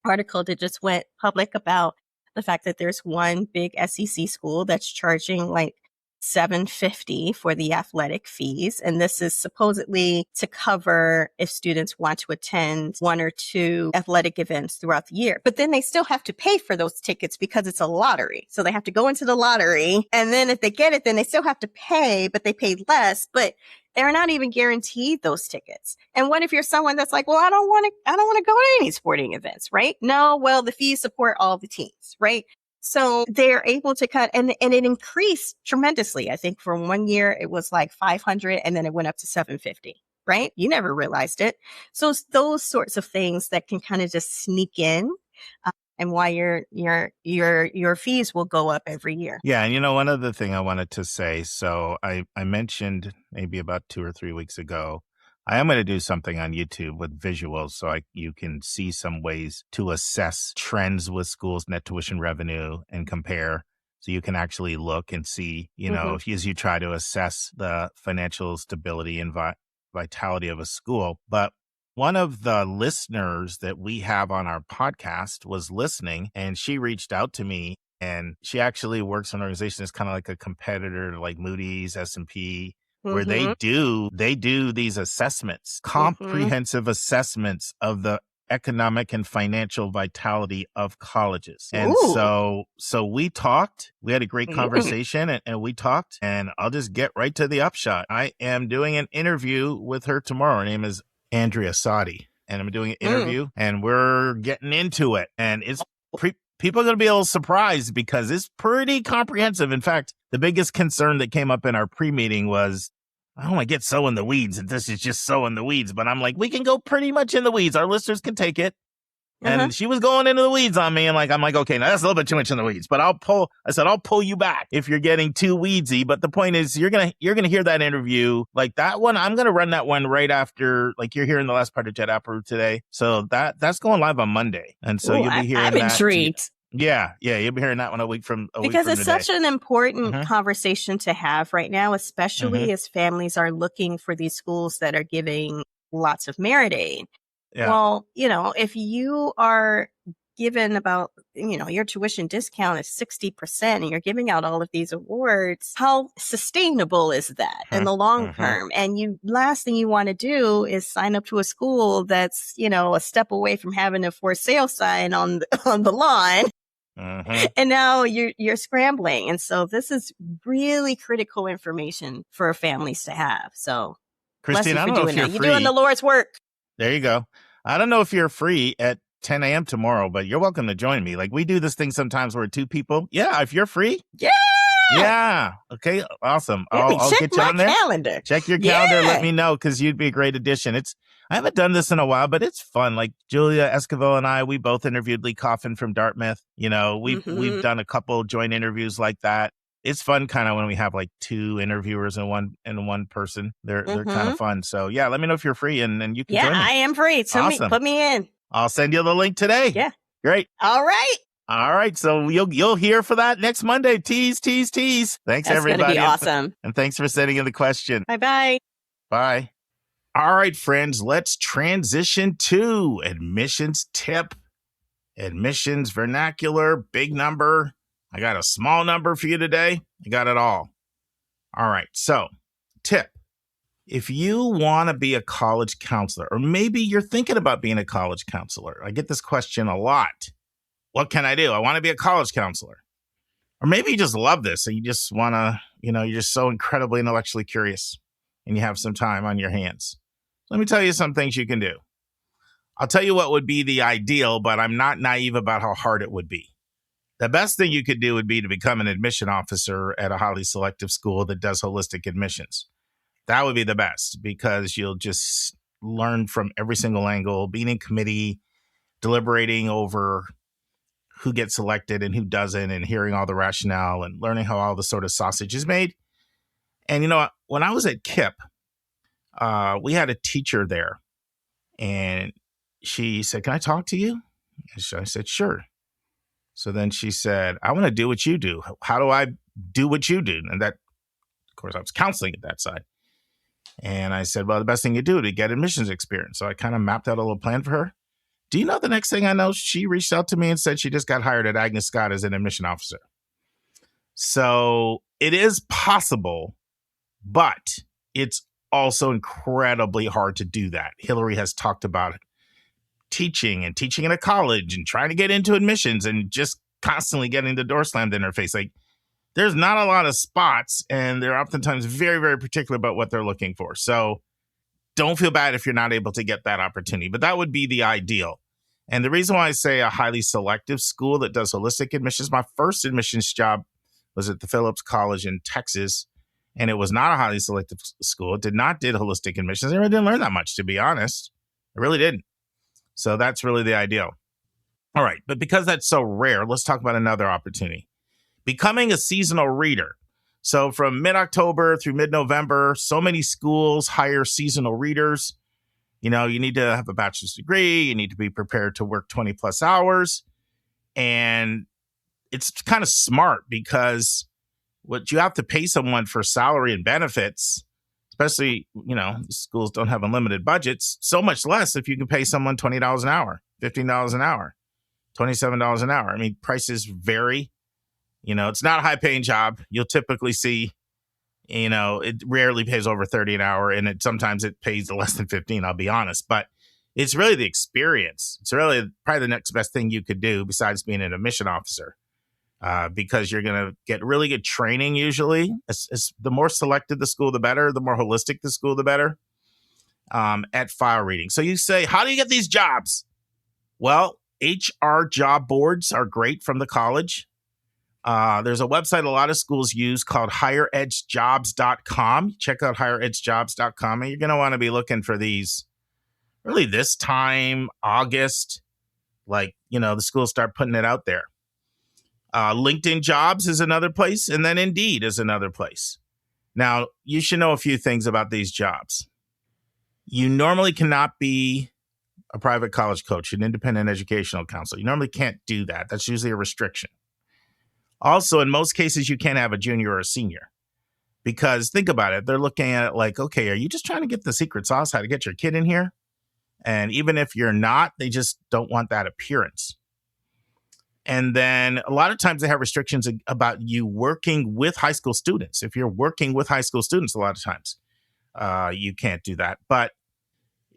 article that just went public about the fact that there's one big SEC school that's charging like $750 for the athletic fees. And this is supposedly to cover if students want to attend one or two athletic events throughout the year. But then they still have to pay for those tickets because it's a lottery. So they have to go into the lottery. And then if they get it, then they still have to pay, but they pay less. But they're not even guaranteed those tickets. And what if you're someone that's like, well, I don't want to go to any sporting events, right? No, well, the fees support all the teams, right? So they're able to cut, and it increased tremendously. I think for 1 year, it was like 500 and then it went up to 750, right? You never realized it. So it's those sorts of things that can kind of just sneak in. And why your fees will go up every year. Yeah, and one other thing I wanted to say. So I mentioned maybe about 2 or 3 weeks ago, I am going to do something on YouTube with visuals so you can see some ways to assess trends with schools' net tuition revenue and compare. So you can actually look and see, as you try to assess the financial stability and vitality of a school. But one of the listeners that we have on our podcast was listening, and she reached out to me, and she actually works in an organization that's kind of like a competitor to like Moody's, S&P, where they do these assessments, comprehensive assessments of the economic and financial vitality of colleges. And so we talked, we had a great conversation and we talked, and I'll just get right to the upshot. I am doing an interview with her tomorrow. Her name is Andrea Sadi, and I'm doing an interview and we're getting into it. And it's people are going to be a little surprised because it's pretty comprehensive. In fact, the biggest concern that came up in our pre-meeting was, I don't want to get so in the weeds and this is just so in the weeds, but I'm like, we can go pretty much in the weeds. Our listeners can take it. And she was going into the weeds on me, and I'm like, okay, now that's a little bit too much in the weeds, but I'll pull you back if you're getting too weedsy. But the point is, you're going to hear that interview, like that one. I'm going to run that one right after, like you're hearing the last part of Jed Applerouth today. So that's going live on Monday. And so you'll be hearing I'm that. intrigued. Yeah. You'll be hearing that one a week from because it's today. such an important conversation to have right now, especially as families are looking for these schools that are giving lots of merit aid. Yeah. Well, if you are given about, your tuition discount is 60% and you're giving out all of these awards, how sustainable is that in the long term? And last thing you want to do is sign up to a school that's, a step away from having a for sale sign on the lawn. And now you're scrambling. And so this is really critical information for families to have. So Christina, I don't know if you're free. You're doing the Lord's work. There you go. I don't know if you're free at 10 a.m. tomorrow, but you're welcome to join me. Like we do this thing sometimes where 2 people. Yeah, if you're free. Yeah. Yeah. Okay. Awesome. I'll get you on there. Calendar. Check your calendar. Let me know because you'd be a great addition. I haven't done this in a while, but it's fun. Like Julia Esquivel and I, we both interviewed Lee Coffin from Dartmouth. We've done a couple joint interviews like that. It's fun kind of when we have like 2 interviewers and one person. They're kind of fun. So yeah, let me know if you're free and you can join me. Yeah, I am free. Awesome. Put me in. I'll send you the link today. Yeah. Great. All right. So you'll hear for that next Monday. Tease. Thanks, That's everybody. That's going to be awesome. And thanks for sending in the question. Bye-bye. Bye. All right, friends, let's transition to admissions tip. Admissions vernacular, big number. I got a small number for you today. I got it all. All right. So tip. If you want to be a college counselor, or maybe you're thinking about being a college counselor, I get this question a lot. What can I do? I want to be a college counselor. Or maybe you just love this and you just want to, you're just so incredibly intellectually curious and you have some time on your hands. Let me tell you some things you can do. I'll tell you what would be the ideal, but I'm not naive about how hard it would be. The best thing you could do would be to become an admission officer at a highly selective school that does holistic admissions. That would be the best because you'll just learn from every single angle, being in committee, deliberating over who gets selected and who doesn't, and hearing all the rationale and learning how all the sort of sausage is made. And when I was at KIPP, we had a teacher there, and she said, "Can I talk to you?" And so I said, "Sure." So then she said, "I want to do what you do. How do I do what you do?" And that, of course, I was counseling at that side. And I said, "Well, the best thing you do to get admissions experience." So I kind of mapped out a little plan for her. Do you know the next thing I know, she reached out to me and said she just got hired at Agnes Scott as an admission officer. So it is possible, but it's also incredibly hard to do that. Hillary has talked about teaching in a college and trying to get into admissions and just constantly getting the door slammed in her face. Like, there's not a lot of spots, and they're oftentimes very, very particular about what they're looking for. So don't feel bad if you're not able to get that opportunity, but that would be the ideal. And the reason why I say a highly selective school that does holistic admissions, my first admissions job was at the Phillips College in Texas, and it was not a highly selective school. It did holistic admissions. I really didn't learn that much, to be honest. I really didn't. So that's really the ideal. All right, but because that's so rare, let's talk about another opportunity. Becoming a seasonal reader. So from mid-October through mid-November, so many schools hire seasonal readers. You need to have a bachelor's degree. You need to be prepared to work 20 plus hours. And it's kind of smart because what you have to pay someone for salary and benefits, especially, schools don't have unlimited budgets, so much less if you can pay someone $20 an hour, $15 an hour, $27 an hour. I mean, prices vary. It's not a high paying job. You'll typically see, it rarely pays over 30 an hour, and sometimes it pays less than 15, I'll be honest. But it's really the experience. It's really probably the next best thing you could do besides being an admission officer, because you're going to get really good training usually. The more selected the school, the better. The more holistic the school, the better, at file reading. So you say, how do you get these jobs? Well, HR job boards are great from the college. There's a website a lot of schools use called higheredgejobs.com. Check out higheredgejobs.com, and you're going to want to be looking for these really this time, August, the schools start putting it out there. LinkedIn Jobs is another place, and then Indeed is another place. Now, you should know a few things about these jobs. You normally cannot be a private college coach, an independent educational counselor. You normally can't do that. That's usually a restriction. Also, in most cases, you can't have a junior or a senior because think about it. They're looking at it like, okay, are you just trying to get the secret sauce, how to get your kid in here? And even if you're not, they just don't want that appearance. And then a lot of times they have restrictions about you working with high school students. If you're working with high school students, a lot of times you can't do that. But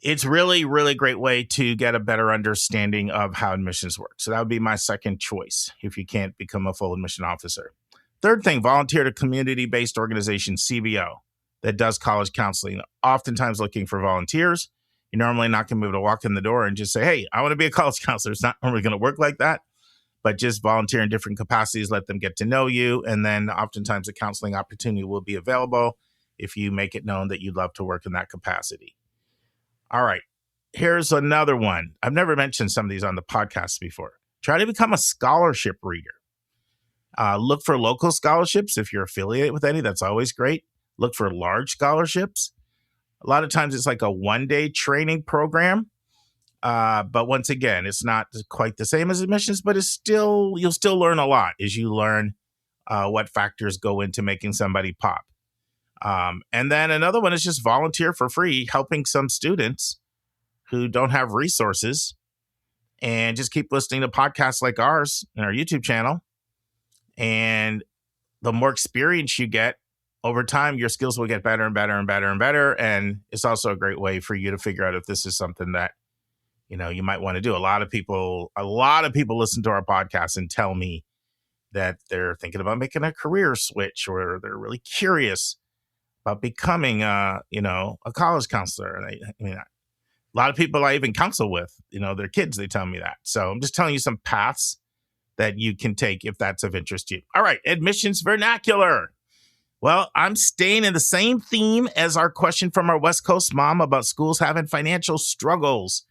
it's really, really great way to get a better understanding of how admissions work. So that would be my second choice if you can't become a full admission officer. Third thing, volunteer to community-based organization, CBO, that does college counseling, oftentimes looking for volunteers. You're normally not going to be able to walk in the door and just say, hey, I want to be a college counselor. It's not normally going to work like that, but just volunteer in different capacities, let them get to know you. And then oftentimes a counseling opportunity will be available if you make it known that you'd love to work in that capacity. All right, here's another one. I've never mentioned some of these on the podcast before. Try to become a scholarship reader. Look for local scholarships. If you're affiliated with any, that's always great. Look for large scholarships. A lot of times it's like a one-day training program. But once again, it's not quite the same as admissions, but you'll still learn a lot as you learn what factors go into making somebody pop. And then another one is just volunteer for free, helping some students who don't have resources, and just keep listening to podcasts like ours and our YouTube channel. And the more experience you get over time, your skills will get better and better and better and better. And it's also a great way for you to figure out if this is something that, you might want to do. A lot of people listen to our podcast and tell me, that they're thinking about making a career switch, or they're really curious about becoming a college counselor. And a lot of people I even counsel with, their kids, they tell me that. So I'm just telling you some paths that you can take if that's of interest to you. All right, admissions vernacular. Well, I'm staying in the same theme as our question from our West Coast mom about schools having financial struggles.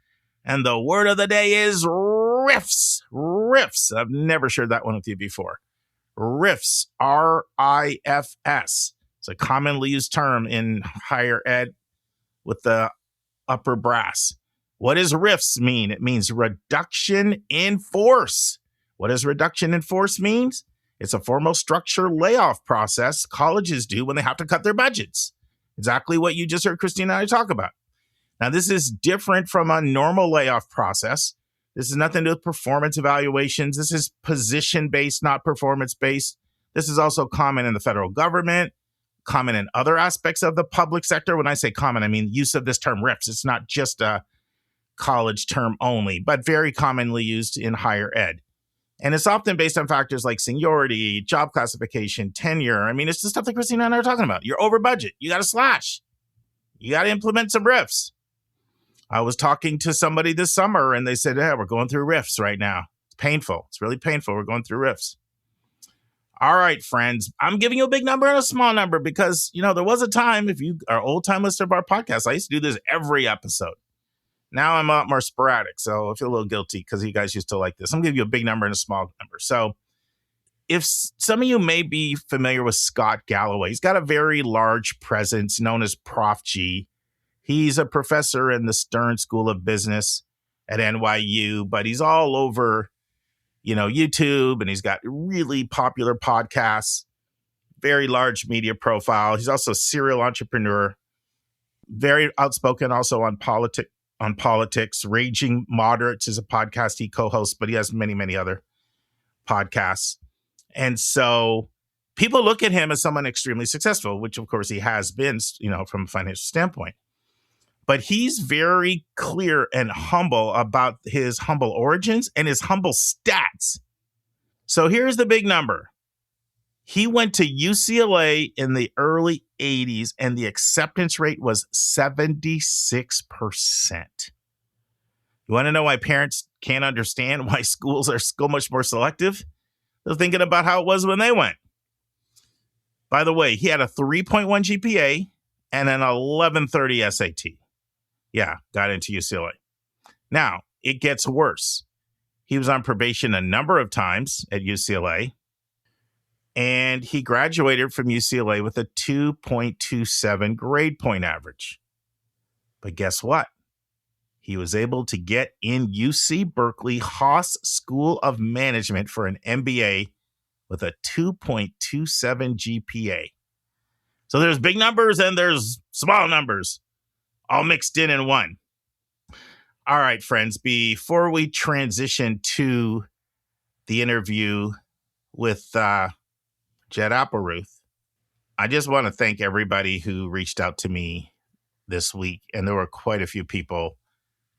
And the word of the day is RIFs. RIFs. I've never shared that one with you before. RIFs. RIFS. It's a commonly used term in higher ed with the upper brass. What does RIFs mean? It means reduction in force. What does reduction in force means? It's a formal structure layoff process colleges do when they have to cut their budgets. Exactly what you just heard Christina and I talk about. Now, this is different from a normal layoff process. This is nothing to do with performance evaluations. This is position-based, not performance-based. This is also common in the federal government, common in other aspects of the public sector. When I say common, I mean use of this term RIFs. It's not just a college term only, but very commonly used in higher ed. And it's often based on factors like seniority, job classification, tenure. I mean, it's the stuff that Christina and I are talking about. You're over budget. You got to slash. You got to implement some RIFs. I was talking to somebody this summer and they said, yeah, we're going through RIFs right now. It's painful. It's really painful. We're going through RIFs. All right, friends, I'm giving you a big number and a small number because, there was a time, if you are old time listener of our podcast, I used to do this every episode. Now I'm a lot more sporadic, so I feel a little guilty because you guys used to like this. I'm going to give you a big number and a small number. So if some of you may be familiar with Scott Galloway, he's got a very large presence known as Prof G. He's a professor in the Stern School of Business at NYU, but he's all over, YouTube, and he's got really popular podcasts, very large media profile. He's also a serial entrepreneur, very outspoken also on politics. Raging Moderates is a podcast he co-hosts, but he has many, many other podcasts. And so people look at him as someone extremely successful, which of course he has been, from a financial standpoint. But he's very clear and humble about his humble origins and his humble stats. So here's the big number. He went to UCLA in the early 80s and the acceptance rate was 76%. You want to know why parents can't understand why schools are so much more selective? They're thinking about how it was when they went. By the way, he had a 3.1 GPA and an 1130 SAT. Yeah, got into UCLA. Now, it gets worse. He was on probation a number of times at UCLA, and he graduated from UCLA with a 2.27 grade point average. But guess what? He was able to get in UC Berkeley Haas School of Management for an MBA with a 2.27 GPA. So there's big numbers and there's small numbers, all mixed in one. All right, friends, before we transition to the interview with Jed Applerouth, I just want to thank everybody who reached out to me this week. And there were quite a few people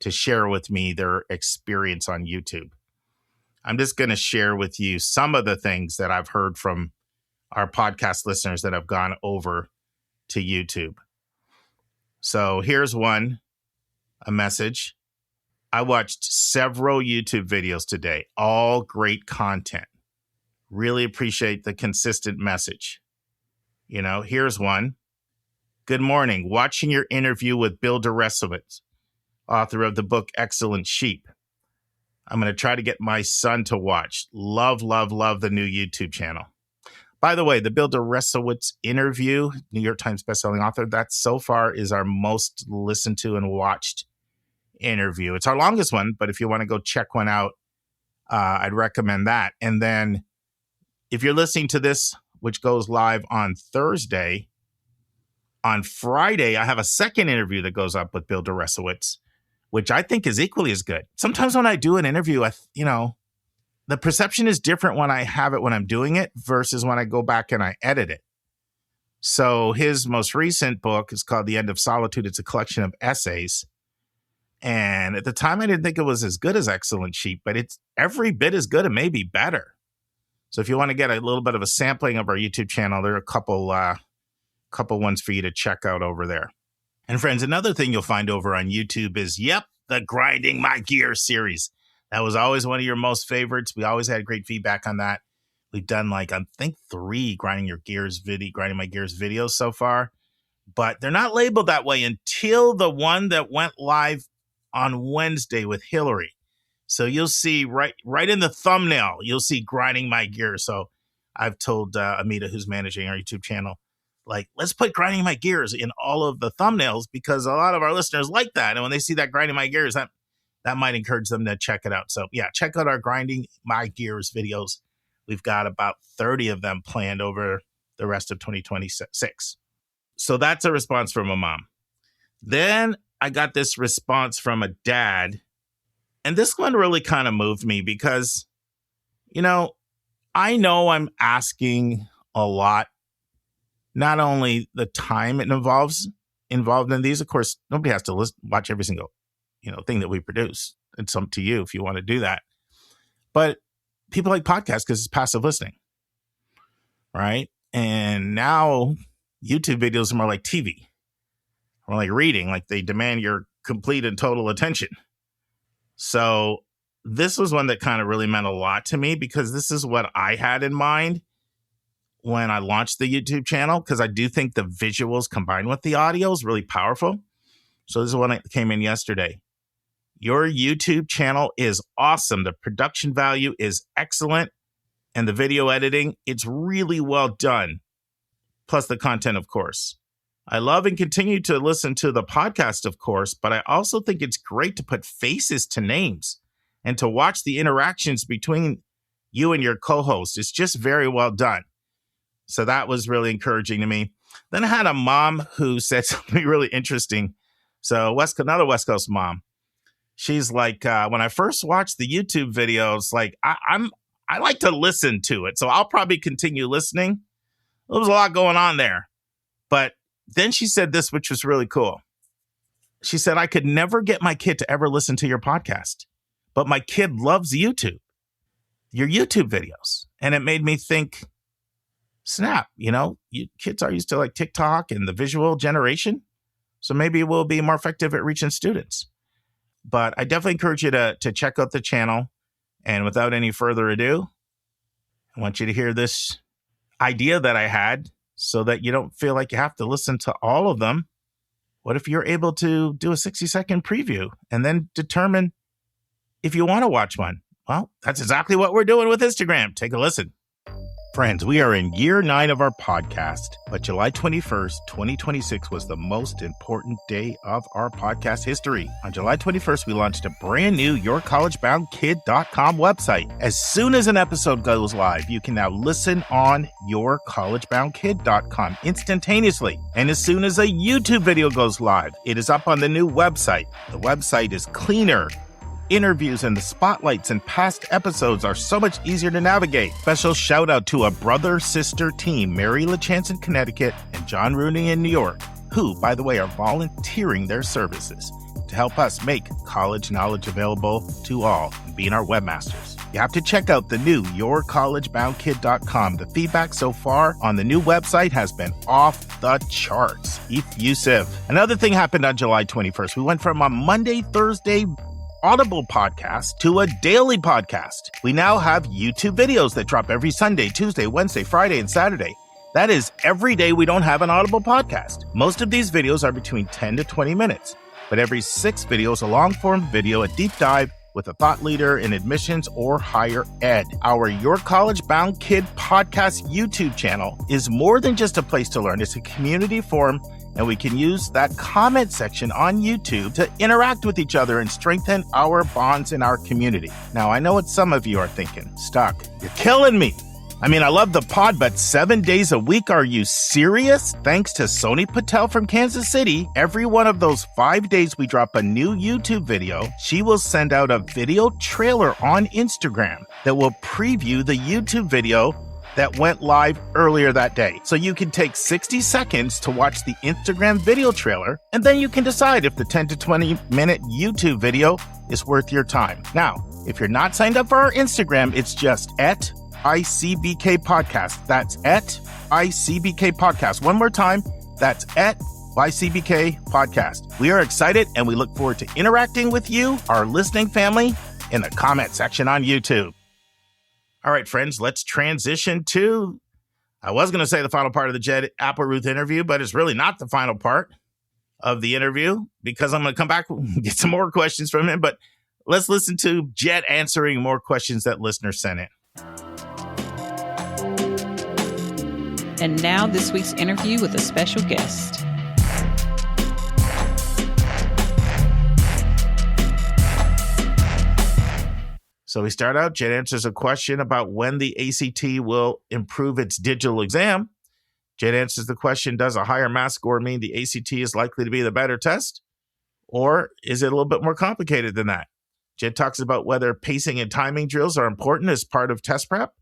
to share with me their experience on YouTube. I'm just going to share with you some of the things that I've heard from our podcast listeners that have gone over to YouTube. So here's a message. I watched several YouTube videos today, all great content. Really appreciate the consistent message. Here's one. Good morning. Watching your interview with Bill Deresiewicz, author of the book Excellent Sheep. I'm going to try to get my son to watch. Love, love, love the new YouTube channel. By the way, the Bill Deresiewicz interview, New York Times bestselling author, that so far is our most listened to and watched interview. It's our longest one, but if you want to go check one out, I'd recommend that. And then if you're listening to this, which goes live on Thursday, on Friday, I have a second interview that goes up with Bill Deresiewicz, which I think is equally as good. Sometimes when I do an interview, the perception is different when I have it when I'm doing it versus when I go back and I edit it. So his most recent book is called The End of Solitude. It's a collection of essays. And at the time, I didn't think it was as good as Excellent Sheep, but it's every bit as good and maybe better. So if you want to get a little bit of a sampling of our YouTube channel, there are a couple ones for you to check out over there. And friends, another thing you'll find over on YouTube is, the Grinding My Gears series. That was always one of your most favorites. We always had great feedback on that. We've done I think 3 Grinding My Gears videos so far, but they're not labeled that way until the one that went live on Wednesday with Hillary. So you'll see right in the thumbnail, you'll see Grinding My Gears. So I've told Amita, who's managing our YouTube channel, let's put Grinding My Gears in all of the thumbnails because a lot of our listeners like that. And when they see that Grinding My Gears, that might encourage them to check it out. So check out our Grinding My Gears videos. We've got about 30 of them planned over the rest of 2026. So that's a response from a mom. Then I got this response from a dad. And this one really kind of moved me because, I know I'm asking a lot. Not only the time it involved in these, of course, nobody has to watch every single, thing that we produce. It's up to you if you want to do that. But people like podcasts because it's passive listening, right? And now YouTube videos are more like TV, or like reading, they demand your complete and total attention. So this was one that kind of really meant a lot to me because this is what I had in mind when I launched the YouTube channel, because I do think the visuals combined with the audio is really powerful. So this is one that came in yesterday. Your YouTube channel is awesome. The production value is excellent. And the video editing, it's really well done. Plus the content, of course. I love and continue to listen to the podcast, of course, but I also think it's great to put faces to names and to watch the interactions between you and your co-host. It's just very well done. So that was really encouraging to me. Then I had a mom who said something really interesting. So another West Coast mom. She's like, when I first watched the YouTube videos, I like to listen to it. So I'll probably continue listening. There was a lot going on there. But then she said this, which was really cool. She said, I could never get my kid to ever listen to your podcast, but my kid loves your YouTube videos. And it made me think, snap, kids are used to TikTok and the visual generation. So maybe we'll be more effective at reaching students. But I definitely encourage you to check out the channel. And without any further ado, I want you to hear this idea that I had so that you don't feel like you have to listen to all of them. What if you're able to do a 60-second preview and then determine if you want to watch one? Well, that's exactly what we're doing with Instagram. Take a listen. Friends, we are in year 9 of our podcast, but July 21st, 2026 was the most important day of our podcast history. On July 21st, we launched a brand new YourCollegeBoundKid.com website. As soon as an episode goes live, you can now listen on YourCollegeBoundKid.com instantaneously. And as soon as a YouTube video goes live, it is up on the new website. The website is cleaner. Interviews and the spotlights and past episodes are so much easier to navigate. Special shout out to a brother-sister team, Mary LaChance in Connecticut and John Rooney in New York, who, by the way, are volunteering their services to help us make college knowledge available to all and being our webmasters. You have to check out the new YourCollegeBoundKid.com. The feedback so far on the new website has been off the charts. Effusive. Another thing happened on July 21st. We went from a Monday, Thursday, Audible podcast to a daily podcast. We now have YouTube videos that drop every Sunday, Tuesday, Wednesday, Friday, and Saturday. That is every day we don't have an Audible podcast. Most of these videos are between 10 to 20 minutes, but every 6 videos, a long-form video, a deep dive with a thought leader in admissions or higher ed. Our Your College Bound Kid podcast YouTube channel is more than just a place to learn. It's a community forum, and we can use that comment section on YouTube to interact with each other and strengthen our bonds in our community. Now, I know what some of you are thinking. Stuck, you're killing me. I mean, I love the pod, but 7 days a week? Are you serious? Thanks to Sony Patel from Kansas City, every one of those 5 days we drop a new YouTube video, she will send out a video trailer on Instagram that will preview the YouTube video that went live earlier that day. So you can take 60 seconds to watch the Instagram video trailer, and then you can decide if the 10 to 20 minute YouTube video is worth your time. Now, if you're not signed up for our Instagram, it's just YCBK Podcast. That's at YCBK Podcast. One more time, that's at YCBK Podcast. We are excited and we look forward to interacting with you, our listening family, in the comment section on YouTube. All right, friends, let's transition to, I was going to say the final part of the Jed Applerouth interview, but it's really not the final part of the interview because I'm going to come back and get some more questions from him. But let's listen to Jed answering more questions that listeners sent in. And now this week's interview with a special guest. So we start out, Jed answers a question about when the ACT will improve its digital exam. Jed answers the question, does a higher math score mean the ACT is likely to be the better test? Or is it a little bit more complicated than that? Jed talks about whether pacing and timing drills are important as part of test prep.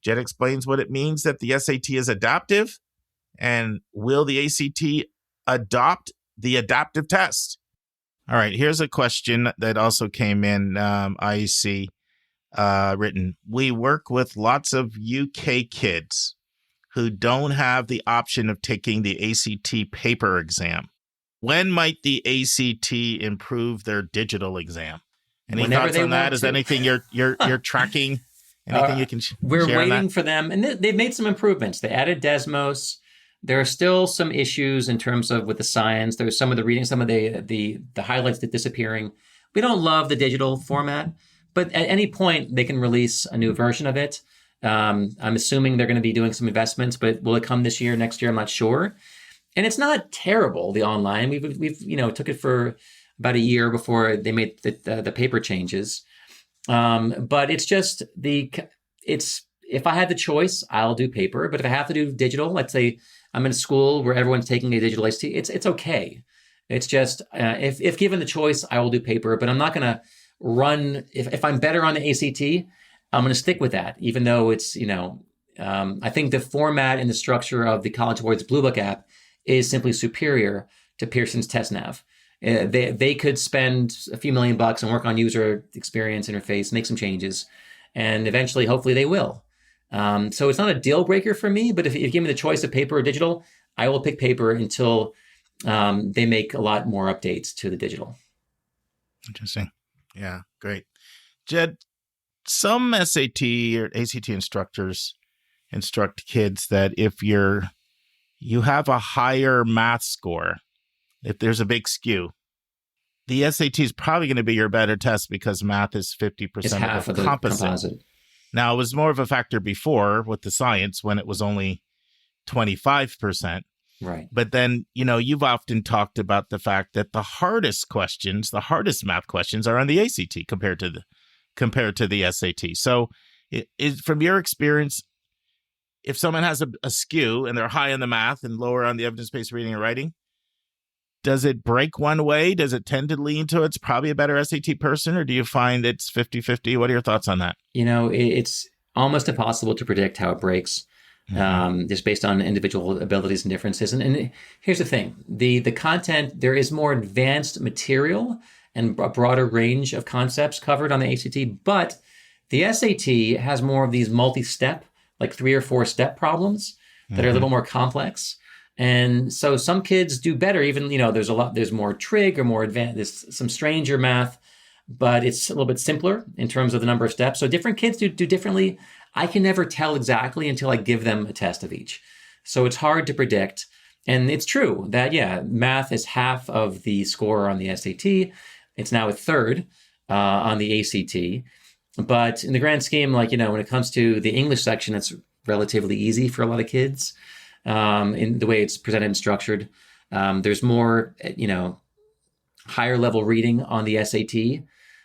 Jed explains what it means that the SAT is adaptive, and will the ACT adopt the adaptive test? All right, here's a question that also came in IEC written. We work with lots of UK kids who don't have the option of taking the ACT paper exam. When might the ACT improve their digital exam? Any thoughts on that? Is anything you're tracking? Anything you can share on that? We're waiting for them, and they've made some improvements. They added Desmos. There are still some issues in terms of with the science. There's some of the reading, some of the highlights that disappearing. We don't love the digital format, but at any point they can release a new version of it. I'm assuming they're going to be doing some investments, but will it come this year, next year? I'm not sure. And it's not terrible, the online. We've took it for about a year before they made the paper changes. But it's just if I had the choice, I'll do paper. But if I have to do digital, let's say I'm in a school where everyone's taking a digital ACT, it's okay. It's just if given the choice, I will do paper. But I'm not going to run. If I'm better on the ACT, I'm going to stick with that, even though it's I think the format and the structure of the College Board's Blue Book app is simply superior to Pearson's TestNav. They could spend a few $1 million and work on user experience interface, make some changes, and eventually, hopefully, they will. So it's not a deal breaker for me, but if you give me the choice of paper or digital, I will pick paper until they make a lot more updates to the digital. Interesting. Yeah, great. Jed, some SAT or ACT instructors instruct kids that if you have a higher math score, if there's a big skew, the SAT is probably going to be your better test because math is 50% of the composite. Now, it was more of a factor before with the science when it was only 25%. Right. But then, you've often talked about the fact that the hardest math questions are on the ACT compared to the SAT. So from your experience, if someone has a skew and they're high on the math and lower on the evidence-based reading and writing, does it break one way? Does it tend to lean to it's probably a better SAT person, or do you find it's 50-50? What are your thoughts on that? It's almost impossible to predict how it breaks, just based on individual abilities and differences. And here's the thing. The content, there is more advanced material and a broader range of concepts covered on the ACT, but the SAT has more of these multi-step, like 3 or 4 step problems that are a little more complex. And so some kids do better, even, there's more trig or more advanced, there's some stranger math, but it's a little bit simpler in terms of the number of steps. So different kids do differently. I can never tell exactly until I give them a test of each. So it's hard to predict. And it's true that, math is half of the score on the SAT. It's now a third on the ACT. But in the grand scheme, when it comes to the English section, it's relatively easy for a lot of kids. In the way it's presented and structured, there's more, higher level reading on the SAT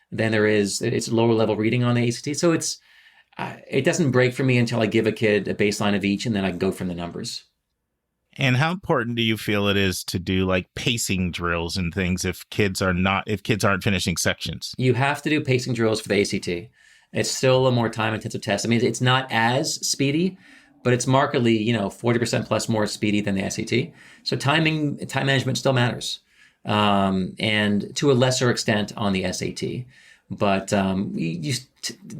than it's lower level reading on the ACT. So it doesn't break for me until I give a kid a baseline of each, and then I can go from the numbers. And how important do you feel it is to do like pacing drills and things if kids aren't finishing sections? You have to do pacing drills for the ACT. It's still a more time intensive test. I mean, it's not as speedy, but it's markedly, 40% plus more speedy than the SAT. So time management still matters, and to a lesser extent on the SAT. But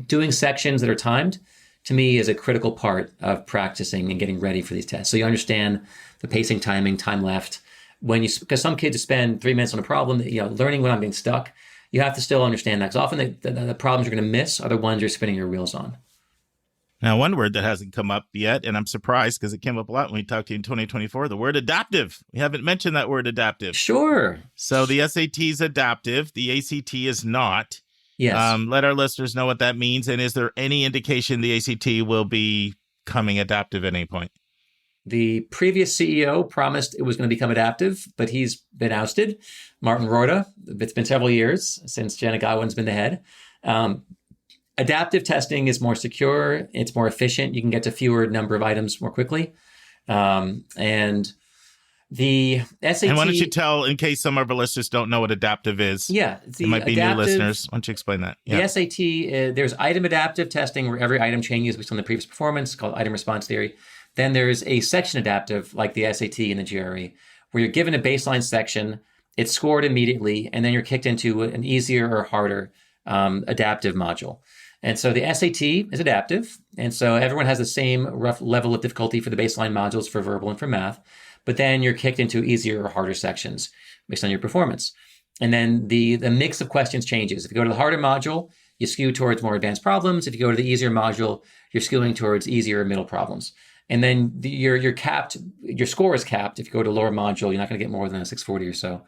doing sections that are timed to me, is a critical part of practicing and getting ready for these tests. So you understand the pacing, timing, time left. Because some kids spend 3 minutes on a problem, learning when I'm being stuck, you have to still understand that. Because often the problems you're going to miss are the ones you're spinning your wheels on. Now, one word that hasn't come up yet, and I'm surprised because it came up a lot when we talked to you in 2024, the word adaptive. We haven't mentioned that word adaptive. Sure. So the SAT is adaptive. The ACT is not. Yes. Let our listeners know what that means. And is there any indication the ACT will be becoming adaptive at any point? The previous CEO promised it was going to become adaptive, but he's been ousted. Martin Reuter. It's been several years since Janet Godwin's been the head. Adaptive testing is more secure. It's more efficient. You can get to fewer number of items more quickly. And the SAT... And why don't you tell, in case some of our listeners don't know what adaptive is? Yeah. It might be new listeners. Why don't you explain that? Yeah. The SAT, there's item adaptive testing where every item changes based on the previous performance, called item response theory. Then there's a section adaptive, like the SAT and the GRE, where you're given a baseline section, it's scored immediately, and then you're kicked into an easier or harder adaptive module. And so the SAT is adaptive. And so everyone has the same rough level of difficulty for the baseline modules for verbal and for math. But then you're kicked into easier or harder sections based on your performance. And then the mix of questions changes. If you go to the harder module, you skew towards more advanced problems. If you go to the easier module, you're skewing towards easier middle problems. And then you're capped. Your score is capped. If you go to a lower module, you're not going to get more than a 640 or so.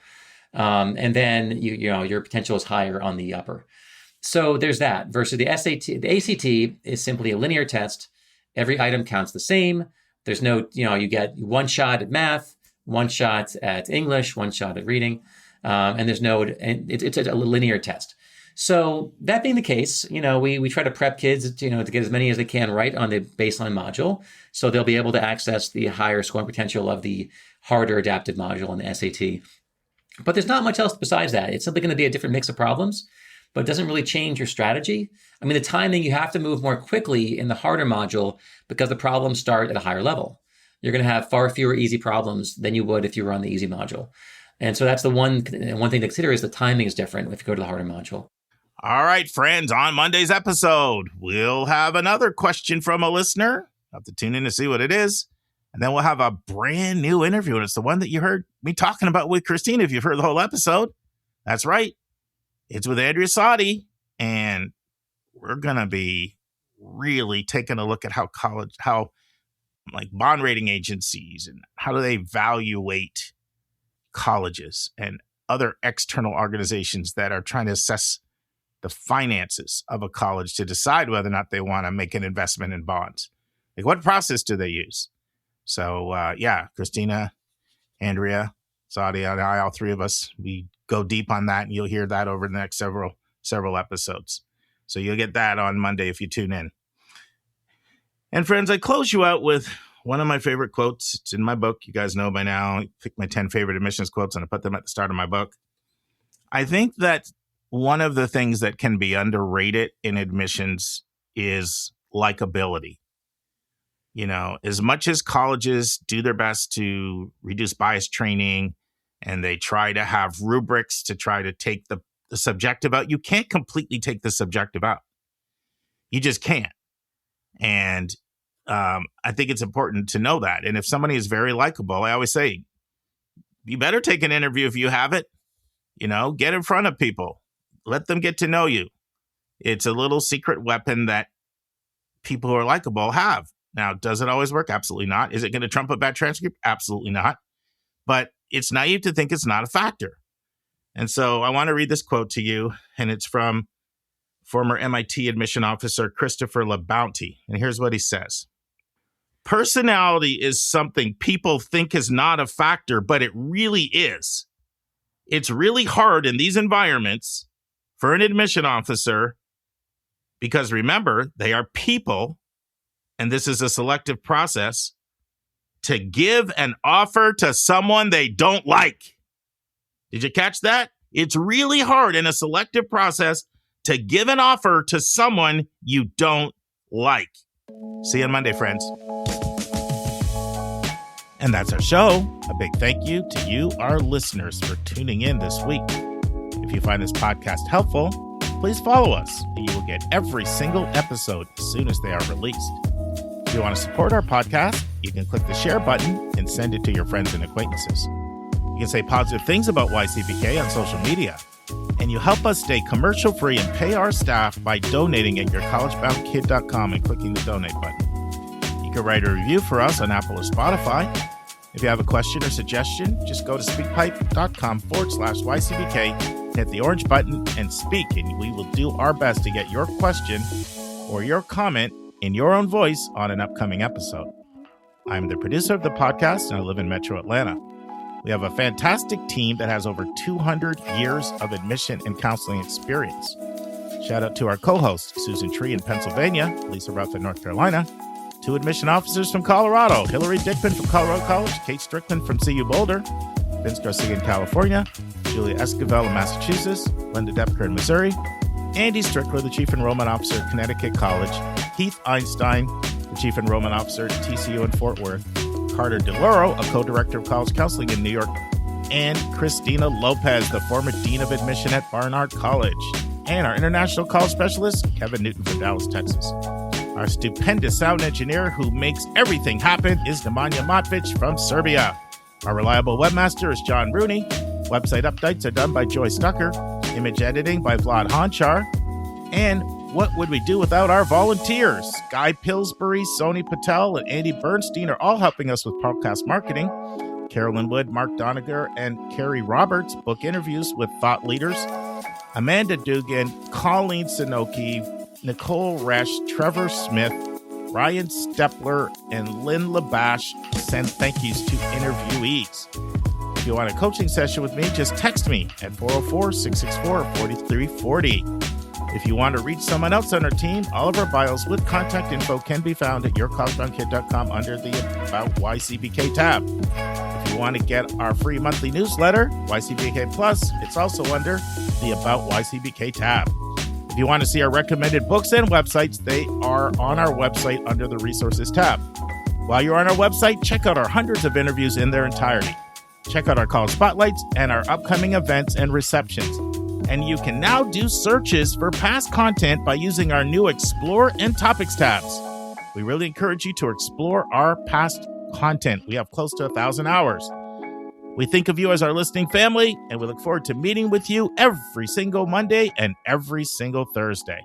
And then your potential is higher on the upper. So there's that versus the SAT. The ACT is simply a linear test. Every item counts the same. There's no, you get one shot at math, one shot at English, one shot at reading, and there's no. It's a linear test. So that being the case, we try to prep kids, to get as many as they can right on the baseline module, so they'll be able to access the higher scoring potential of the harder adaptive module on the SAT. But there's not much else besides that. It's simply going to be a different mix of problems, but it doesn't really change your strategy. I mean, the timing, you have to move more quickly in the harder module because the problems start at a higher level. You're going to have far fewer easy problems than you would if you were on the easy module. And so that's the one thing to consider is the timing is different if you go to the harder module. All right, friends, on Monday's episode, we'll have another question from a listener. You'll have to tune in to see what it is. And then we'll have a brand new interview. And it's the one that you heard me talking about with Christina, if you've heard the whole episode. That's right. It's with Andrea Sadi. And we're going to be really taking a look at how bond rating agencies and how do they evaluate colleges and other external organizations that are trying to assess the finances of a college to decide whether or not they want to make an investment in bonds. Like, what process do they use? So, Christina, Andrea, Sadi, and I, all three of us, we go deep on that, and you'll hear that over the next several episodes. So you'll get that on Monday if you tune in. And friends, I close you out with one of my favorite quotes. It's in my book. You guys know by now. I pick my 10 favorite admissions quotes, and I put them at the start of my book. I think that one of the things that can be underrated in admissions is likability. As much as colleges do their best to reduce bias training and they try to have rubrics to try to take the subjective out, you can't completely take the subjective out. You just can't. And I think it's important to know that. And if somebody is very likable, I always say, you better take an interview if you have it. Get in front of people. Let them get to know you. It's a little secret weapon that people who are likable have. Now, does it always work? Absolutely not. Is it going to trump a bad transcript? Absolutely not. But it's naive to think it's not a factor. And so I want to read this quote to you, and it's from former MIT admission officer Christopher LaBounty. And here's what he says. Personality is something people think is not a factor, but it really is. It's really hard in these environments for an admission officer because, remember, they are people, and this is a selective process, to give an offer to someone they don't like. Did you catch that? It's really hard in a selective process to give an offer to someone you don't like. See you on Monday, friends. And that's our show. A big thank you to you, our listeners, for tuning in this week. If you find this podcast helpful, please follow us, and you will get every single episode as soon as they are released. If you want to support our podcast, you can click the share button and send it to your friends and acquaintances. You can say positive things about YCBK on social media. And you help us stay commercial-free and pay our staff by donating at yourcollegeboundkid.com and clicking the donate button. You can write a review for us on Apple or Spotify. If you have a question or suggestion, just go to speakpipe.com/YCBK, hit the orange button, and speak, and we will do our best to get your question or your comment in your own voice on an upcoming episode. I'm the producer of the podcast, and I live in Metro Atlanta. We have a fantastic team that has over 200 years of admission and counseling experience. Shout out to our co-hosts, Susan Tree in Pennsylvania, Lisa Ruff in North Carolina, 2 admission officers from Colorado, Hillary Dickman from Colorado College, Kate Strickland from CU Boulder, Vince Garcia in California, Julia Esquivel in Massachusetts, Linda Depker in Missouri, Andy Strickler, the Chief Enrollment Officer at Connecticut College, Heath Einstein, the Chief Enrollment Officer at TCU in Fort Worth, Carter DeLauro, a co-director of college counseling in New York, and Christina Lopez, the former Dean of Admission at Barnard College, and our international college specialist, Kevin Newton from Dallas, Texas. Our stupendous sound engineer who makes everything happen is Nemanja Matvic from Serbia. Our reliable webmaster is John Rooney. Website updates are done by Joyce Ducker. Image editing by Vlad Honchar. And what would we do without our volunteers? Guy Pillsbury, Sony Patel, and Andy Bernstein are all helping us with podcast marketing. Carolyn Wood, Mark Doniger, and Carrie Roberts book interviews with thought leaders. Amanda Dugan, Colleen Sinoki, Nicole Resch, Trevor Smith, Ryan Stepler, and Lynn Labash send thank yous to interviewees. If you want a coaching session with me, just text me at 404-664-4340. If you want to reach someone else on our team, all of our bios with contact info can be found at yourcollegeboundkid.com under the About YCBK tab. If you want to get our free monthly newsletter, YCBK Plus, it's also under the About YCBK tab. If you want to see our recommended books and websites, they are on our website under the Resources tab. While you're on our website, check out our hundreds of interviews in their entirety. Check out our college spotlights and our upcoming events and receptions. And you can now do searches for past content by using our new Explore and Topics tabs. We really encourage you to explore our past content. We have close to 1,000 hours. We think of you as our listening family, and we look forward to meeting with you every single Monday and every single Thursday.